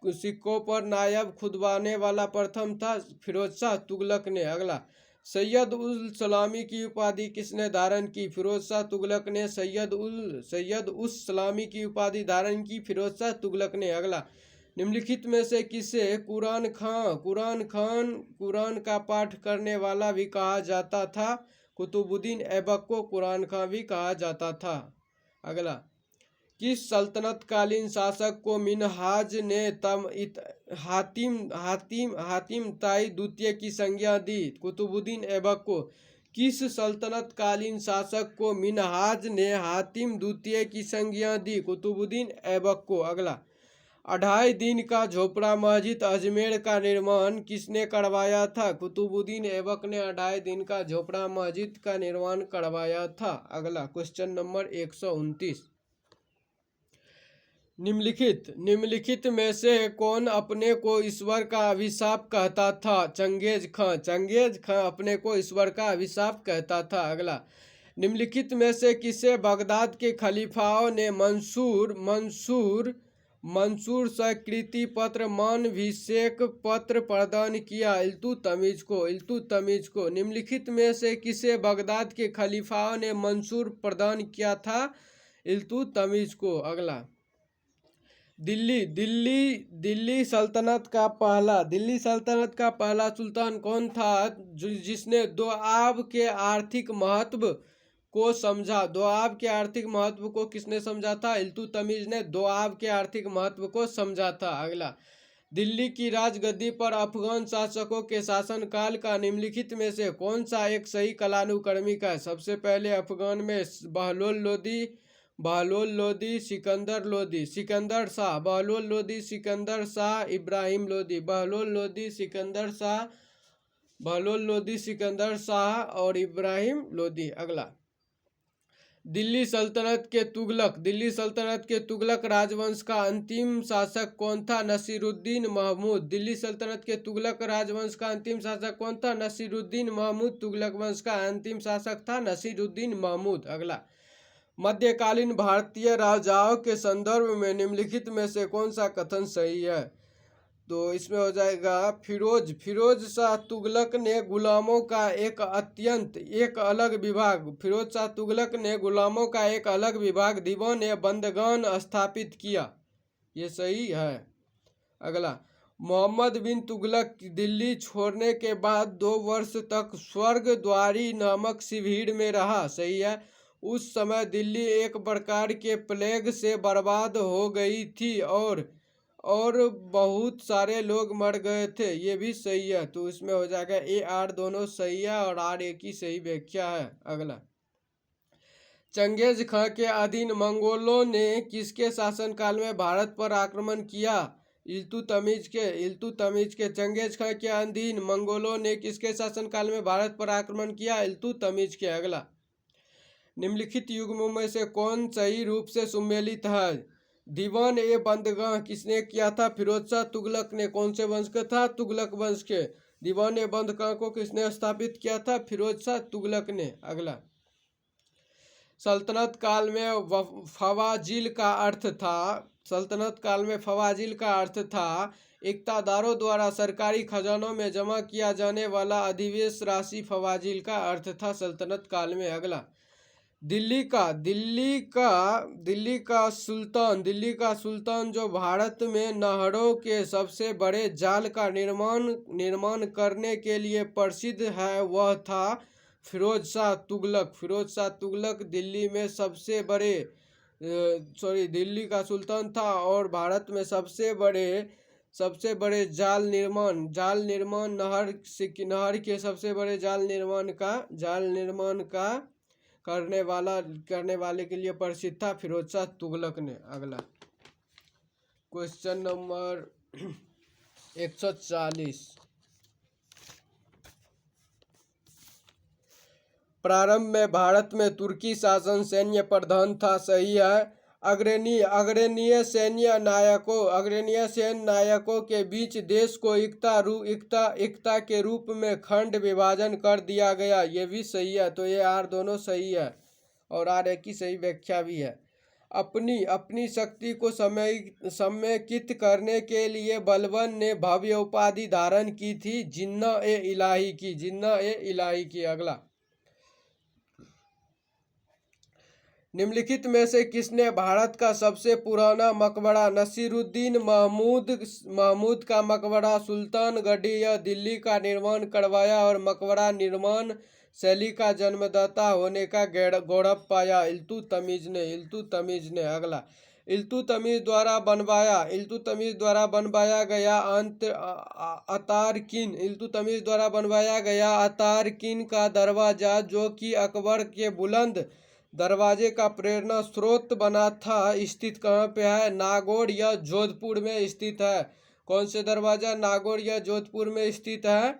सिक्कों पर नायब खुदवाने वाला प्रथम था फिरोज शाह तुगलक ने। अगला, सैयद उल सलामी की उपाधि किसने धारण की? फिरोज शाह तुगलक ने सैयद उस सलामी की उपाधि धारण की, फिरोज शाह तुगलक ने। अगला, निम्नलिखित में से किसे कुरान का पाठ करने वाला भी कहा जाता था? कुतुबुद्दीन ऐबक को कुरान खां भी कहा जाता था। अगला, किस सल्तनतकालीन शासक को मिन्हाज ने हातिम ताई द्वितीय की संज्ञा दी? कुतुबुद्दीन ऐबक को। किस सल्तनतकालीन शासक को मिन्हाज ने हातिम द्वितीय की संज्ञा दी? कुतुबुद्दीन ऐबक को। अगला, 2.5 दिन का झोपड़ा मस्जिद अजमेर का निर्माण किसने करवाया था? कुतुबुद्दीन ऐबक ने 2.5 दिन का झोपड़ा मस्जिद का निर्माण करवाया था। अगला, क्वेश्चन नंबर 129, निम्नलिखित में से कौन अपने को ईश्वर का अभिशाप कहता था? चंगेज खां अपने को ईश्वर का अभिशाप कहता था। अगला, निम्नलिखित में से किसे बगदाद के खलीफाओं ने मंसूर स्वीकृति पत्र मानभिषेक पत्र प्रदान किया? इल्तुतमिश को। निम्नलिखित में से किसे बगदाद के खलीफाओं ने मंसूर प्रदान किया था? इल्तुतमिश को। अगला, दिल्ली सल्तनत का पहला सुल्तान कौन था जिसने दोआब के आर्थिक महत्व को समझा? दोआब के आर्थिक महत्व को किसने समझा था? इल्तुतमिश ने दोआब के आर्थिक महत्व को समझा था। अगला, दिल्ली की राजगद्दी पर अफगान शासकों के शासनकाल का निम्नलिखित में से कौन सा एक सही कालानुक्रमिक है? सबसे पहले अफगान में बहलोल लोदी, सिकंदर शाह, इब्राहिम लोदी। बहलोल लोदी, सिकंदर शाह और इब्राहिम लोदी। अगला, दिल्ली सल्तनत के तुगलक राजवंश का अंतिम शासक कौन था? नसीरुद्दीन महमूद। दिल्ली सल्तनत के तुगलक राजवंश का अंतिम शासक कौन था? नसीरुद्दीन महमूद तुगलक वंश का अंतिम शासक था नसीरुद्दीन महमूद। अगला, मध्यकालीन भारतीय राजाओं के संदर्भ में निम्नलिखित में से कौन सा कथन सही है? तो इसमें हो जाएगा फिरोज शाह तुगलक ने गुलामों का एक अलग विभाग दीवान ए बंदगान स्थापित किया। ये सही है। अगला, मोहम्मद बिन तुगलक दिल्ली छोड़ने के बाद 2 वर्ष तक स्वर्ग द्वारी नामक शिविर में रहा। सही है। उस समय दिल्ली एक प्रकार के प्लेग से बर्बाद हो गई थी और बहुत सारे लोग मर गए थे। ये भी सही है। तो इसमें हो जाएगा ए आर दोनों सही है और आर एक ही सही व्याख्या है। अगला, चंगेज खां के अधीन मंगोलों ने किसके शासनकाल में भारत पर आक्रमण किया? इल्तुतमिश के। चंगेज खां के अधीन मंगोलों ने किसके शासनकाल में भारत पर आक्रमण किया? इल्तुतमिश के। अगला, निम्नलिखित युग्मों में से कौन सही रूप से सुमेलित है? दीवान ए बंदगाह किसने किया था? फिरोज शाह तुगलक ने। कौन से वंश का था? तुगलक वंश के। दीवान ए बंदगाह को किसने स्थापित किया था? फिरोज शाह तुगलक ने। अगला, सल्तनत काल में फवाजिल का अर्थ था इक्तादारों द्वारा सरकारी खजानों में जमा किया जाने वाला अधिवेश राशि फवाजिल का अर्थ था सल्तनत काल में। अगला, दिल्ली का सुल्तान जो भारत में नहरों के सबसे बड़े जाल का निर्माण करने के लिए प्रसिद्ध है वह था फिरोज शाह तुगलक दिल्ली का सुल्तान था और भारत में सबसे बड़े जाल निर्माण नहर के सबसे बड़े जाल निर्माण का करने वाले के लिए प्रसिद्ध था फिरोज शाह तुगलक ने। अगला, क्वेश्चन नंबर 140, प्रारंभ में भारत में तुर्की शासन सैन्य प्रधान था। सही है। अग्रणीय सैन्य नायकों के बीच देश को एकता के रूप में खंड विभाजन कर दिया गया। ये भी सही है। तो ये आर दोनों सही है और आर एक की सही व्याख्या भी है। अपनी शक्ति को समेकित करने के लिए बलबन ने भव्य उपाधि धारण की थी जिन्ना ए इलाही की। अगला, निम्नलिखित में से किसने भारत का सबसे पुराना मकबरा? नसीरुद्दीन महमूद का मकबरा सुल्तानगढ़ी या दिल्ली का निर्माण करवाया और मकबरा निर्माण शैली का जन्मदाता होने का गौरव पाया इल्तुतमिश ने। अगला, इल्तुतमिश द्वारा बनवाया गया अतारकिन का दरवाजा जो कि अकबर के बुलंद दरवाजे का प्रेरणा स्रोत बना था स्थित कहाँ पे है? नागौर या जोधपुर में स्थित है। कौन से दरवाजा? नागौर या जोधपुर में स्थित है।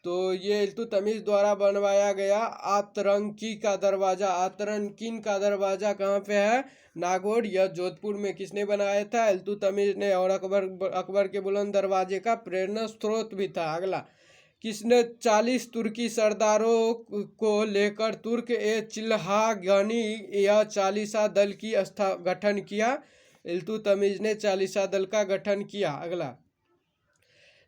तो ये इल्तुतमिश द्वारा बनवाया गया आतरंकिन का दरवाजा कहाँ पे है? नागौर या जोधपुर में। किसने बनाया था? इल्तुतमिश ने। और अकबर के बुलंद दरवाजे का प्रेरणा स्रोत भी था। अगला, किसने 40 तुर्की सरदारों को लेकर तुर्क ए चिल्हागानी या चालीसा दल की गठन किया? इल्तुतमिश ने चालीसा दल का गठन किया। अगला,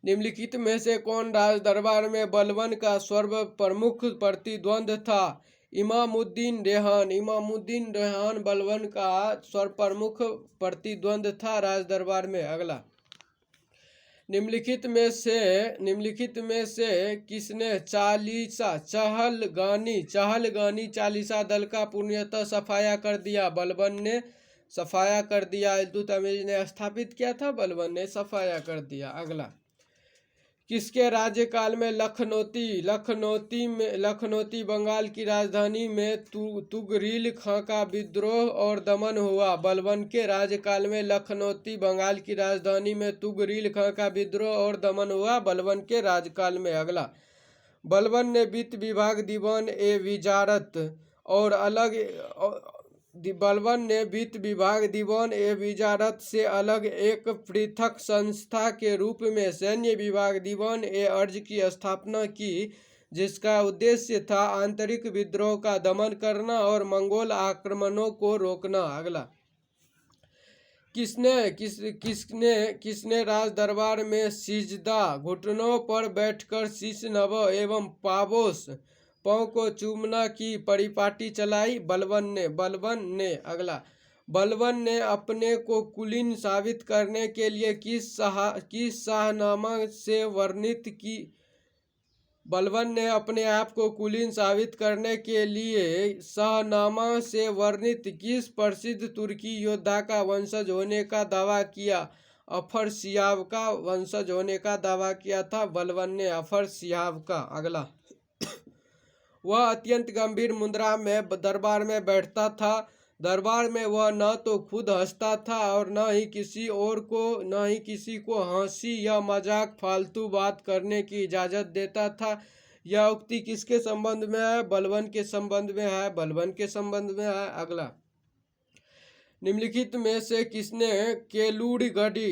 निम्नलिखित में से कौन राज दरबार में बलबन का सर्वप्रमुख प्रतिद्वंद था? इमामुद्दीन रेहान बलबन का सर्वप्रमुख प्रतिद्वंद था राज दरबार में। अगला, निम्नलिखित में से किसने चहलगानी चालीसा दल का पूर्णतः सफाया कर दिया? बलबन ने सफाया कर दिया। इल्तुतमिश ने स्थापित किया था, बलबन ने सफाया कर दिया। अगला, किसके राज्यकाल में लखनौती बंगाल की राजधानी में तुगरिल खां का विद्रोह और दमन हुआ? बलबन के राज्यकाल में लखनौती बंगाल की राजधानी में तुगरिल खां का विद्रोह और दमन हुआ, बलबन के राज्यकाल में। अगला, बलबन ने वित्त विभाग दीवान ए विजारत और अलग बलबन ने वित्त विभाग दीवान ए वजारत से अलग एक पृथक संस्था के रूप में सैन्य विभाग दीवान ए अर्ज की स्थापना की, जिसका उद्देश्य था आंतरिक विद्रोह का दमन करना और मंगोल आक्रमणों को रोकना। अगला, किसने राज दरबार में सिजदा घुटनों पर बैठकर शीश नभ एवं पाँव को चूमना की परिपाटी चलाई? बलबन ने। अगला, बलबन ने अपने को कुलीन साबित करने के लिए किस शाहनामा से वर्णित की? बलबन ने अपने आप को कुलीन साबित करने के लिए शाहनामा से वर्णित किस प्रसिद्ध तुर्की योद्धा का वंशज होने का दावा किया? अफरसियाब का वंशज होने का दावा किया था बलबन ने, अफरसियाब का। अगला, वह अत्यंत गंभीर मुद्रा में दरबार में बैठता था। दरबार में वह न तो खुद हंसता था और न ही किसी को हंसी या मजाक फालतू बात करने की इजाज़त देता था। यह उक्ति किसके संबंध में है? बलबन के संबंध में है, बलबन के संबंध में है। अगला, निम्नलिखित में से किसने केलूगढ़ी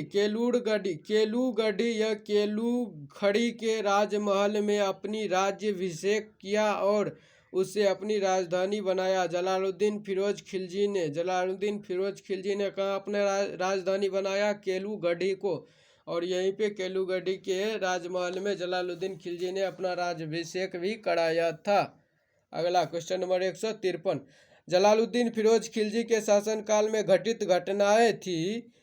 या केलूखड़ी के राजमहल में अपनी राज्याभिषेक किया और उसे अपनी राजधानी बनाया? जलालुद्दीन फिरोज खिलजी ने। जलालुद्दीन फिरोज खिलजी ने कहाँ अपने राजधानी बनाया? केलूगढ़ी को। और यहीं पे केलूगढ़ी के राजमहल में जलालुद्दीन खिलजी ने अपना राज्याभिषेक भी कराया था। अगला, क्वेश्चन नंबर 153, जलालुद्दीन फिरोज खिलजी के शासनकाल में घटित घटनाएं थी।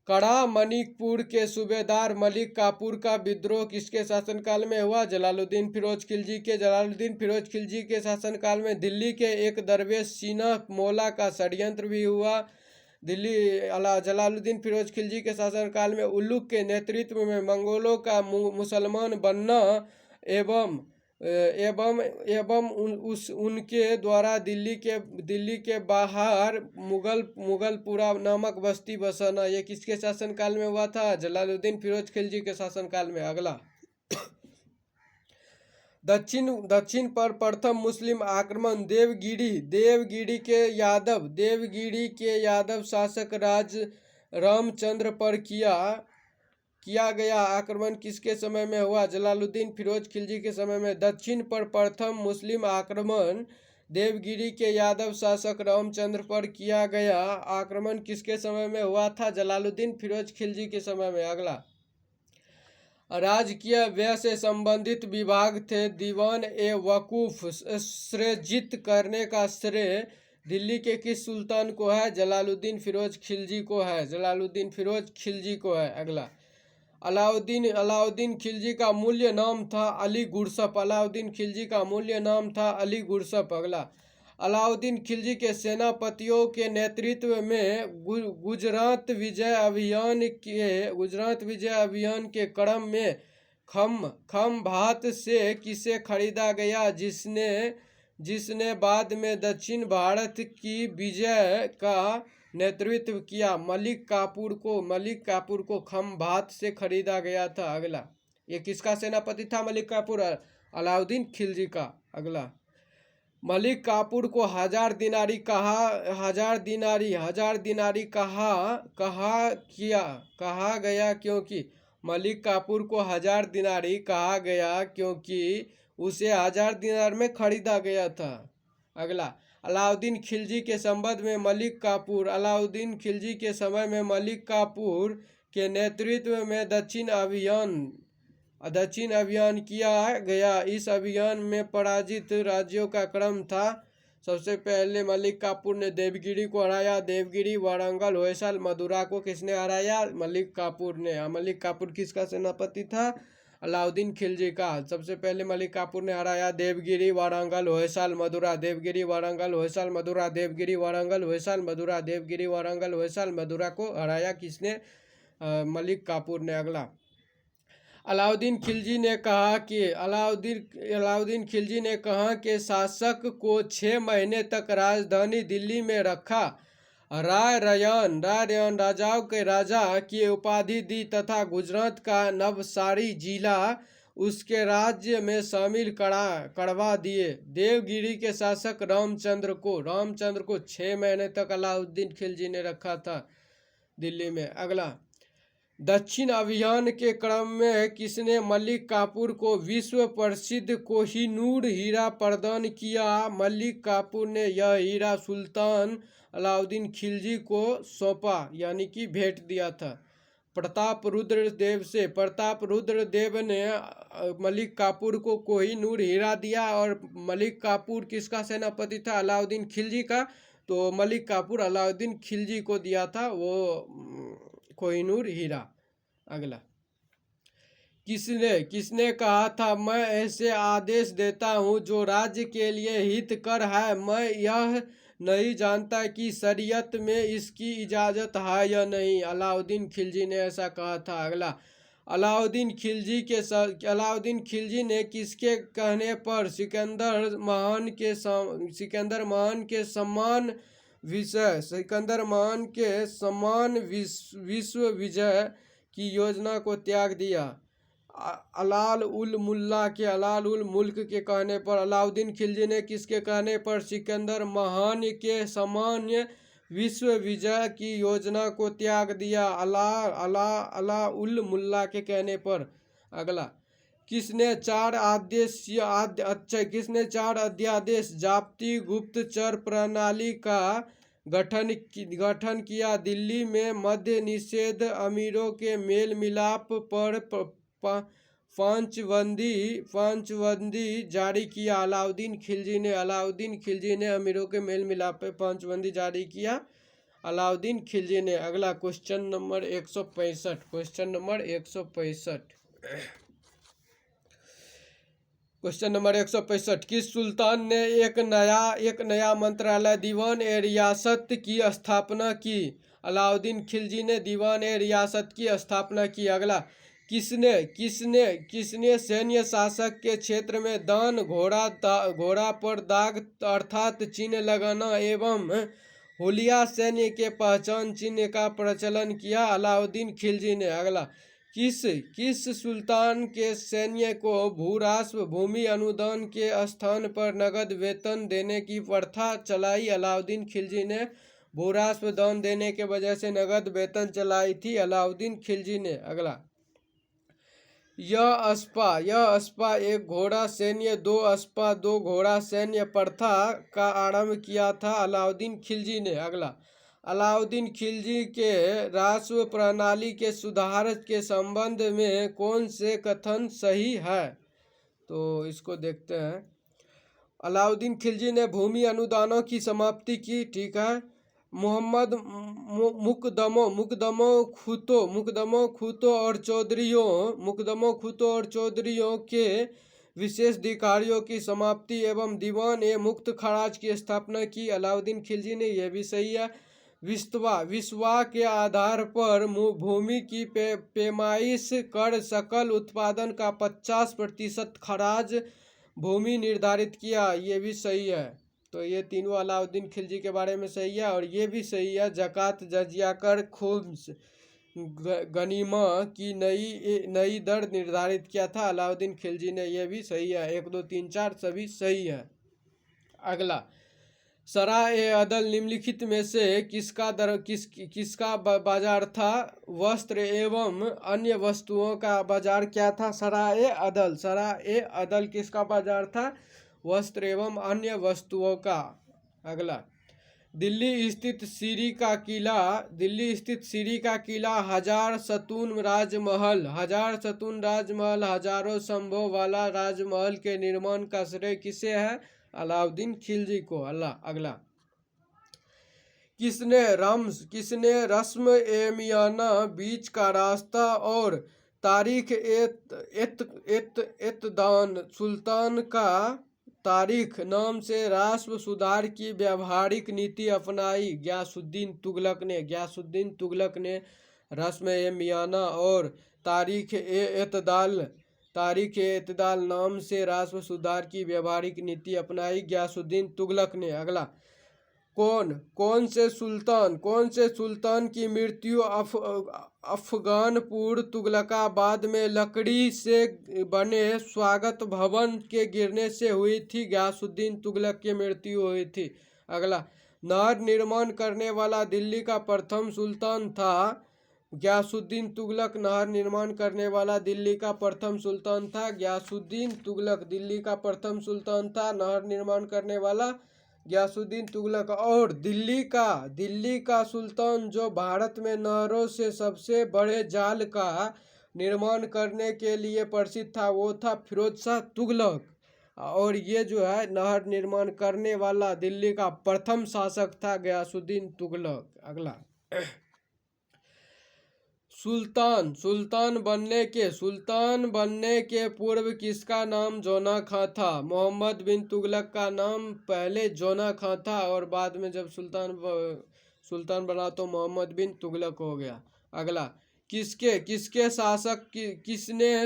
कड़ा मणिपुर के सूबेदार मलिक काफूर का विद्रोह किसके शासनकाल में हुआ? जलालुद्दीन फिरोज खिलजी के। जलालुद्दीन फिरोज खिलजी के शासनकाल में दिल्ली के एक दरवेश सीना मौला का षड्यंत्र भी हुआ। जलालुद्दीन फिरोज खिलजी के शासनकाल में उल्लुग के नेतृत्व में मंगोलों का मुसलमान बनना एवं उनके द्वारा दिल्ली के बाहर मुगलपुरा नामक बस्ती बसाना, ये किसके शासनकाल में हुआ था? जलालुद्दीन फिरोज खिलजी के शासनकाल में। अगला, दक्षिण पर प्रथम मुस्लिम आक्रमण देवगिरी के यादव शासक राज रामचंद्र पर किया गया आक्रमण किसके समय में हुआ? जलालुद्दीन फिरोज खिलजी के समय में। दक्षिण पर प्रथम मुस्लिम आक्रमण देवगिरी के यादव शासक रामचंद्र पर किया गया आक्रमण किसके समय में हुआ था? जलालुद्दीन फिरोज खिलजी के समय में। अगला, राजकीय व्यय से संबंधित विभाग थे। दीवान ए वकूफ सृजित करने का श्रेय दिल्ली के किस सुल्तान को है? जलालुद्दीन फिरोज खिलजी को है। जलालुद्दीन फिरोज खिलजी को है। अगला, अलाउद्दीन खिलजी का मूल्य नाम था अली गुरसप। अलाउद्दीन खिलजी का मूल्य नाम था अली गुरसप। अगला, अलाउद्दीन खिलजी के सेनापतियों के नेतृत्व में गुजरात विजय अभियान के क्रम में खंभात से किसे खरीदा गया, जिसने बाद में दक्षिण भारत की विजय का नेतृत्व किया? मलिक काफूर को खंभात से खरीदा गया था। अगला, ये किसका सेनापति था? मलिक काफूर, अलाउद्दीन खिलजी का। अगला, मलिक काफूर को हजार दिनारी कहा गया क्योंकि? मलिक काफूर को हजार दिनारी कहा गया क्योंकि उसे 1000 दिनार में खरीदा गया था। अगला, अलाउद्दीन खिलजी के संबंध में अलाउद्दीन खिलजी के समय में मलिक काफूर के नेतृत्व में दक्षिण अभियान किया गया। इस अभियान में पराजित राज्यों का क्रम था। सबसे पहले मलिक काफूर ने देवगिरी को हराया। देवगिरी, वारंगल, होयसल, मदुरा को किसने हराया? मलिक काफूर ने। मलिक काफूर किसका सेनापति था? अलाउद्दीन खिलजी का। सबसे पहले मलिक काफूर ने हराया देवगिरी, वारंगल, होयसल, मदुरा। देवगिरी, वारंगल, होयसल, मदुरा। देवगिरी, वारंगल, होयसल, मदुरा। देवगिरी, वारंगल, होयसल, मदुरा को हराया किसने? मलिक काफूर ने। अगला, अलाउद्दीन खिलजी ने कहा कि शासक को 6 महीने तक राजधानी दिल्ली में रखा। राय रयान राजाओं के राजा की उपाधि दी तथा गुजरात का नवसारी जिला उसके राज्य में शामिल करवा दिए। देवगिरी के शासक रामचंद्र को 6 महीने तक अलाउद्दीन खिलजी ने रखा था दिल्ली में। अगला, दक्षिण अभियान के क्रम में किसने मलिक काफूर को विश्व प्रसिद्ध कोहिनूर हीरा प्रदान किया? मलिक काफूर ने यह हीरा सुल्तान अलाउद्दीन खिलजी को सौंपा, यानी कि भेंट दिया था। प्रताप रुद्र देव ने मलिक काफूर को कोहिनूर हीरा दिया, और मलिक काफूर किसका सेनापति था? अलाउद्दीन खिलजी का। तो मलिक काफूर अलाउद्दीन खिलजी को दिया था वो कोहिनूर हीरा। अगला, किसने कहा था, मैं ऐसे आदेश देता हूँ जो राज्य के लिए हितकर है, मैं यह नहीं जानता कि शरीयत में इसकी इजाज़त है या नहीं? अलाउद्दीन खिलजी ने ऐसा कहा था। अगला, अलाउद्दीन खिलजी ने किसके कहने पर सिकंदर महान के समान विश्व विजय की योजना को त्याग दिया? अलाल उल मुल्क के कहने पर। अलाउद्दीन खिलजी ने किसके कहने पर सिकंदर महान के समान विश्व विजय की योजना को त्याग दिया? अला उल मुल्ला के कहने पर। अगला, किसने 4 अध्यादेश जाप्ती गुप्तचर प्रणाली का गठन किया? दिल्ली में मद्य निषेध, अमीरों के मेल मिलाप पर पांचबंदी जारी किया? अलाउद्दीन खिलजी ने अमीरों के मेल मिलाप पर पांचबंदी जारी किया, अलाउद्दीन खिलजी ने। अगला, क्वेश्चन नंबर 165। किस सुल्तान ने एक नया मंत्रालय दीवान ए रियासत की स्थापना की? अलाउद्दीन खिलजी ने दीवान ए रियासत की स्थापना की। अगला, किसने सैन्य शासक के क्षेत्र में दान, घोड़ा पर दाग अर्थात चिन्ह लगाना एवं हुलिया सैन्य के पहचान चिन्ह का प्रचलन किया? अलाउद्दीन खिलजी ने। अगला, किस सुल्तान के सैन्य को भूराष्ट्र भूमि अनुदान के स्थान पर नगद वेतन देने की प्रथा चलाई? अलाउद्दीन खिलजी ने भूराष्ट्र दान देने के वजह से नगद वेतन चलाई थी अलाउद्दीन खिलजी ने। अगला, यह अस्पा एक घोड़ा सैन्य, 2 अस्पा 2 घोड़ा सैन्य प्रथा का आरंभ किया था अलाउद्दीन खिलजी ने। अगला, अलाउद्दीन खिलजी के राष्ट्र प्रणाली के सुधार के संबंध में कौन से कथन सही है? तो इसको देखते हैं। अलाउद्दीन खिलजी ने भूमि अनुदानों की समाप्ति की, ठीक है। मोहम्मद मुकदमों खूतो और चौधरियों के विशेष अधिकारियों की समाप्ति एवं दीवान ए मुक्त खराज की स्थापना की अलाउद्दीन खिलजी ने, यह भी सही है। विस्वा के आधार पर भूमि की पैमाइश कर सकल उत्पादन का 50% खराज भूमि निर्धारित किया, ये भी सही है। तो ये तीनों अलाउद्दीन खिलजी के बारे में सही है। और ये भी सही है, ज़कात, जजिया कर, खुम्स, गनीमा की नई दर निर्धारित किया था अलाउद्दीन खिलजी ने, यह भी सही है। 1 2 3 4 सभी सही है। अगला, सराय-ए-अदल निम्नलिखित में से किसका बाजार था? वस्त्र एवं अन्य वस्तुओं का बाजार क्या था? सराय-ए-अदल किसका बाजार था? वस्त्र एवं अन्य वस्तुओं का। अगला, दिल्ली स्थित सीरी का किला हजार सतून राजमहल हजारों स्तंभों वाला राजमहल के निर्माण का श्रेय किसे है? अलाउद्दीन खिलजी को। अगला, किसने रस्म ए मियाना, बीच का रास्ता और तारीख एतदान सुल्तान का तारीख नाम से राष्ट्र सुधार की व्यावहारिक नीति अपनाई? गयासुद्दीन तुगलक ने रस्म ए मियाना और तारीख एतदाल नाम से राष्ट्र सुधार की व्यावहारिक नीति अपनाई, गयासुद्दीन तुगलक ने। अगला, कौन से सुल्तान की मृत्यु अफगानपुर तुगलकाबाद में लकड़ी से बने स्वागत भवन के गिरने से हुई थी? गयासुद्दीन तुगलक की मृत्यु हुई थी। अगला, नहर निर्माण करने वाला दिल्ली का प्रथम सुल्तान था? गयासुद्दीन तुगलक नहर निर्माण करने वाला दिल्ली का प्रथम सुल्तान था। गयासुद्दीन तुगलक दिल्ली का प्रथम सुल्तान था, नहर निर्माण करने वाला गयासुद्दीन तुगलक। और दिल्ली का सुल्तान जो भारत में नहरों से सबसे बड़े जाल का निर्माण करने के लिए प्रसिद्ध था, वो था फिरोज शाह तुगलक। और ये जो है नहर निर्माण करने वाला दिल्ली का प्रथम शासक था गयासुद्दीन तुगलक। अगला, सुल्तान बनने के पूर्व किसका नाम जोना खां था? मोहम्मद बिन तुगलक का नाम पहले जोना खां था और बाद में जब सुल्तान बना तो मोहम्मद बिन तुगलक हो गया। अगला, किसने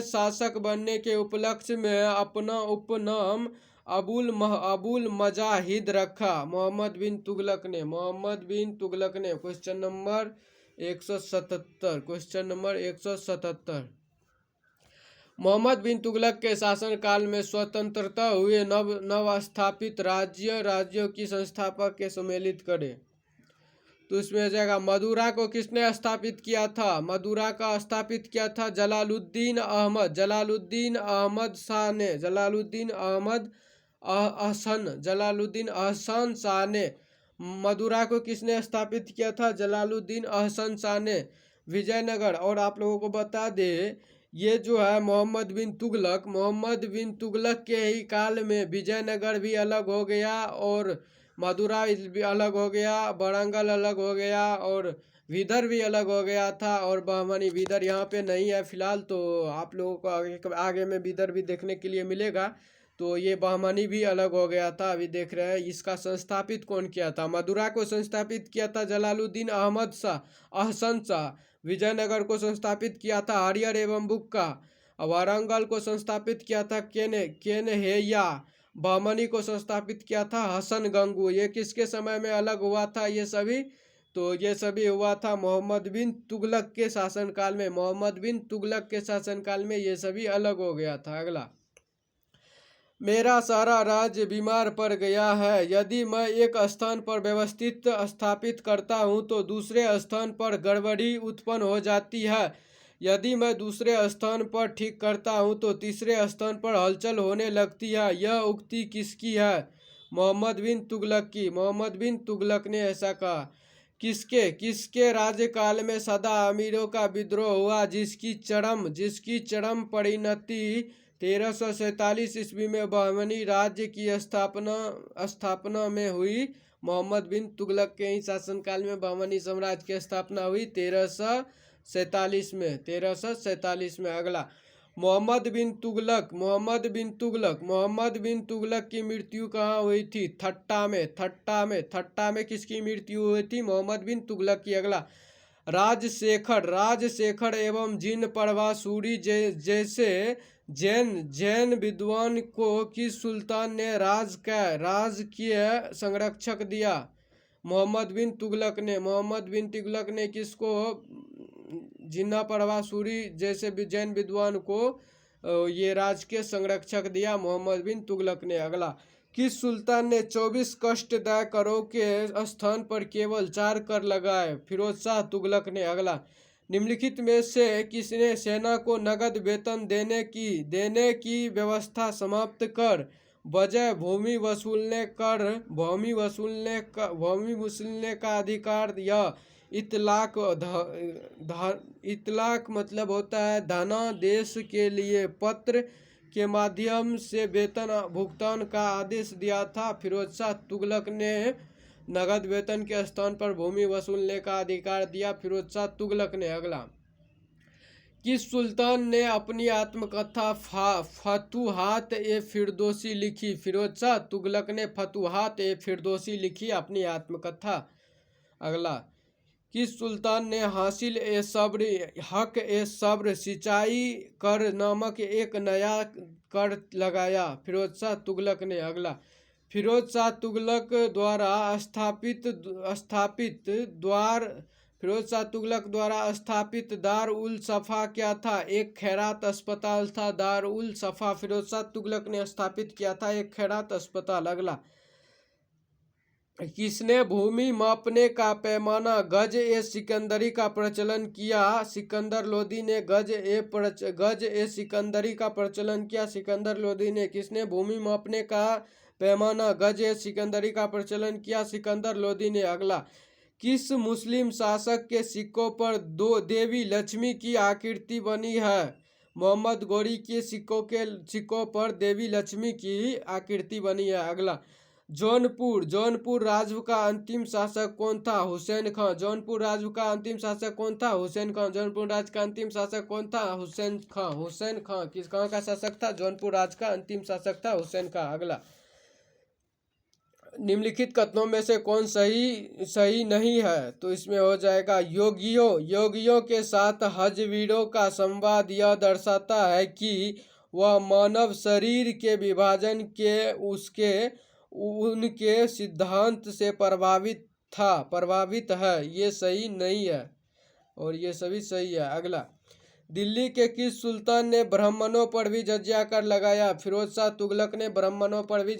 शासक बनने के उपलक्ष्य में अपना उपनाम अबुल मजाहिद रखा? मोहम्मद बिन तुगलक ने। Question number 177। मोहम्मद बिन तुगलक के शासनकाल में स्वतंत्रता हुए नव स्थापित राज्यों की संस्थापक के सम्मिलित करें। तो इसमें आ जाएगा, मदुरा को किसने स्थापित किया था? मदुरा का स्थापित किया था जलालुद्दीन अहसन शाह ने। मदुरा को किसने स्थापित किया था? जलालुद्दीन अहसन शाह ने। विजयनगर, और आप लोगों को बता दे, ये जो है मोहम्मद बिन तुगलक के ही काल में विजयनगर भी अलग हो गया और मदुरा भी अलग हो गया, वारंगल अलग हो गया और विदर भी अलग हो गया था। और बहमनी, विदर यहाँ पे नहीं है फिलहाल, तो आप लोगों को आगे में विदर भी देखने के लिए मिलेगा। तो ये बहमनी भी अलग हो गया था, अभी देख रहे हैं। इसका संस्थापित कौन किया था? मदुरा को संस्थापित किया था जलालुद्दीन अहसन शाह। विजयनगर को संस्थापित किया था हरियर एवं बुक्का। वारंगल को संस्थापित किया था केनहेया। बहमनी को संस्थापित किया था हसन गंगू। ये किसके समय में अलग हुआ था ये सभी? तो ये सभी हुआ था मोहम्मद बिन तुगलक के शासनकाल में। ये सभी अलग हो गया था। अगला, मेरा सारा राज्य बीमार पड़ गया है। यदि मैं एक स्थान पर व्यवस्थित स्थापित करता हूँ तो दूसरे स्थान पर गड़बड़ी उत्पन्न हो जाती है। यदि मैं दूसरे स्थान पर ठीक करता हूँ तो तीसरे स्थान पर हलचल होने लगती है। यह उक्ति किसकी है? मोहम्मद बिन तुगलक की। मोहम्मद बिन तुगलक ने ऐसा कहा। किसके राज्यकाल में सदा अमीरों का विद्रोह हुआ, जिसकी चरम परिणति 1347 ईस्वी में बहमनी राज्य की स्थापना में हुई? मोहम्मद बिन तुगलक के ही शासनकाल में बहमनी साम्राज्य की स्थापना हुई 1347 में। अगला, मोहम्मद बिन तुगलक की मृत्यु कहाँ हुई थी? थट्टा में किसकी मृत्यु हुई थी? मोहम्मद बिन तुगलक की। अगला, राजशेखर एवं जिन परवासूरी जैसे जैन विद्वान को किस सुल्तान ने राजकीय संरक्षक दिया? मोहम्मद बिन तुगलक ने किसको? जिन्ना परवासूरी जैसे जैन विद्वान को ये राजकीय संरक्षक दिया? मोहम्मद बिन तुगलक ने। अगला, किस सुल्तान ने 24 कष्टदायक करों के स्थान पर केवल 4 कर लगाए? फिरोज शाह तुगलक ने। अगला, निम्नलिखित में से किसने सेना को नगद वेतन देने की व्यवस्था समाप्त कर बजाय भूमि वसूलने का अधिकार या इतलाक मतलब होता है धनादेश के लिए पत्र के माध्यम से वेतन भुगतान का आदेश दिया था? फिरोज शाह तुगलक ने नगद वेतन के स्थान पर भूमि वसूलने का अधिकार दिया, फिरोज शाह तुगलक ने। अगला, किस सुल्तान ने अपनी आत्मकथा फतुहात ए फिरदौसी लिखी? फिरोज शाह तुगलक ने फतुहात ए फिरदौसी लिखी अपनी आत्मकथा। अगला, किस सुल्तान ने हासिल ए सब्र सिंचाई कर नामक एक नया कर लगाया? फिरोज शाह तुगलक ने। अगला, फिरोज शाह तुगलक द्वारा स्थापित दार उल सफ़ा क्या था? एक खैरात अस्पताल था। दार उल सफ़ा फिरोज शाह तुगलक ने स्थापित किया था, एक खैरात अस्पताल। अगला, किसने भूमि मापने का पैमाना गज ए सिकंदरी का प्रचलन किया? सिकंदर लोदी ने गज ए सिकंदरी का प्रचलन किया। सिकंदर लोदी ने। किसने भूमि मापने का पैमाना गज ए सिकंदरी का प्रचलन किया? सिकंदर लोदी ने। अगला, किस मुस्लिम शासक के सिक्कों पर दो देवी लक्ष्मी की आकृति बनी है? मोहम्मद गौरी के सिक्कों पर देवी लक्ष्मी की आकृति बनी है। अगला, जौनपुर राजव का अंतिम शासक कौन था? हुसैन खां। जौनपुर राजव का अंतिम शासक कौन था? हुसैन खां। जौनपुर राज का अंतिम शासक कौन था? हुसैन खां। हुसैन खां किस कहाँ का शासक था? जौनपुर राज का अंतिम शासक था हुसैन खां। अगला, निम्नलिखित कथनों में से कौन सही नहीं है? तो इसमें हो जाएगा योगियों के साथ हजवीरों का संवाद यह दर्शाता है कि वह मानव शरीर के विभाजन के उनके सिद्धांत से प्रभावित है। ये सही नहीं है और ये सभी सही है। अगला, दिल्ली के किस सुल्तान ने ब्राह्मणों पर भी जजिया कर लगाया? फिरोज शाह तुगलक ने ब्राह्मणों पर भी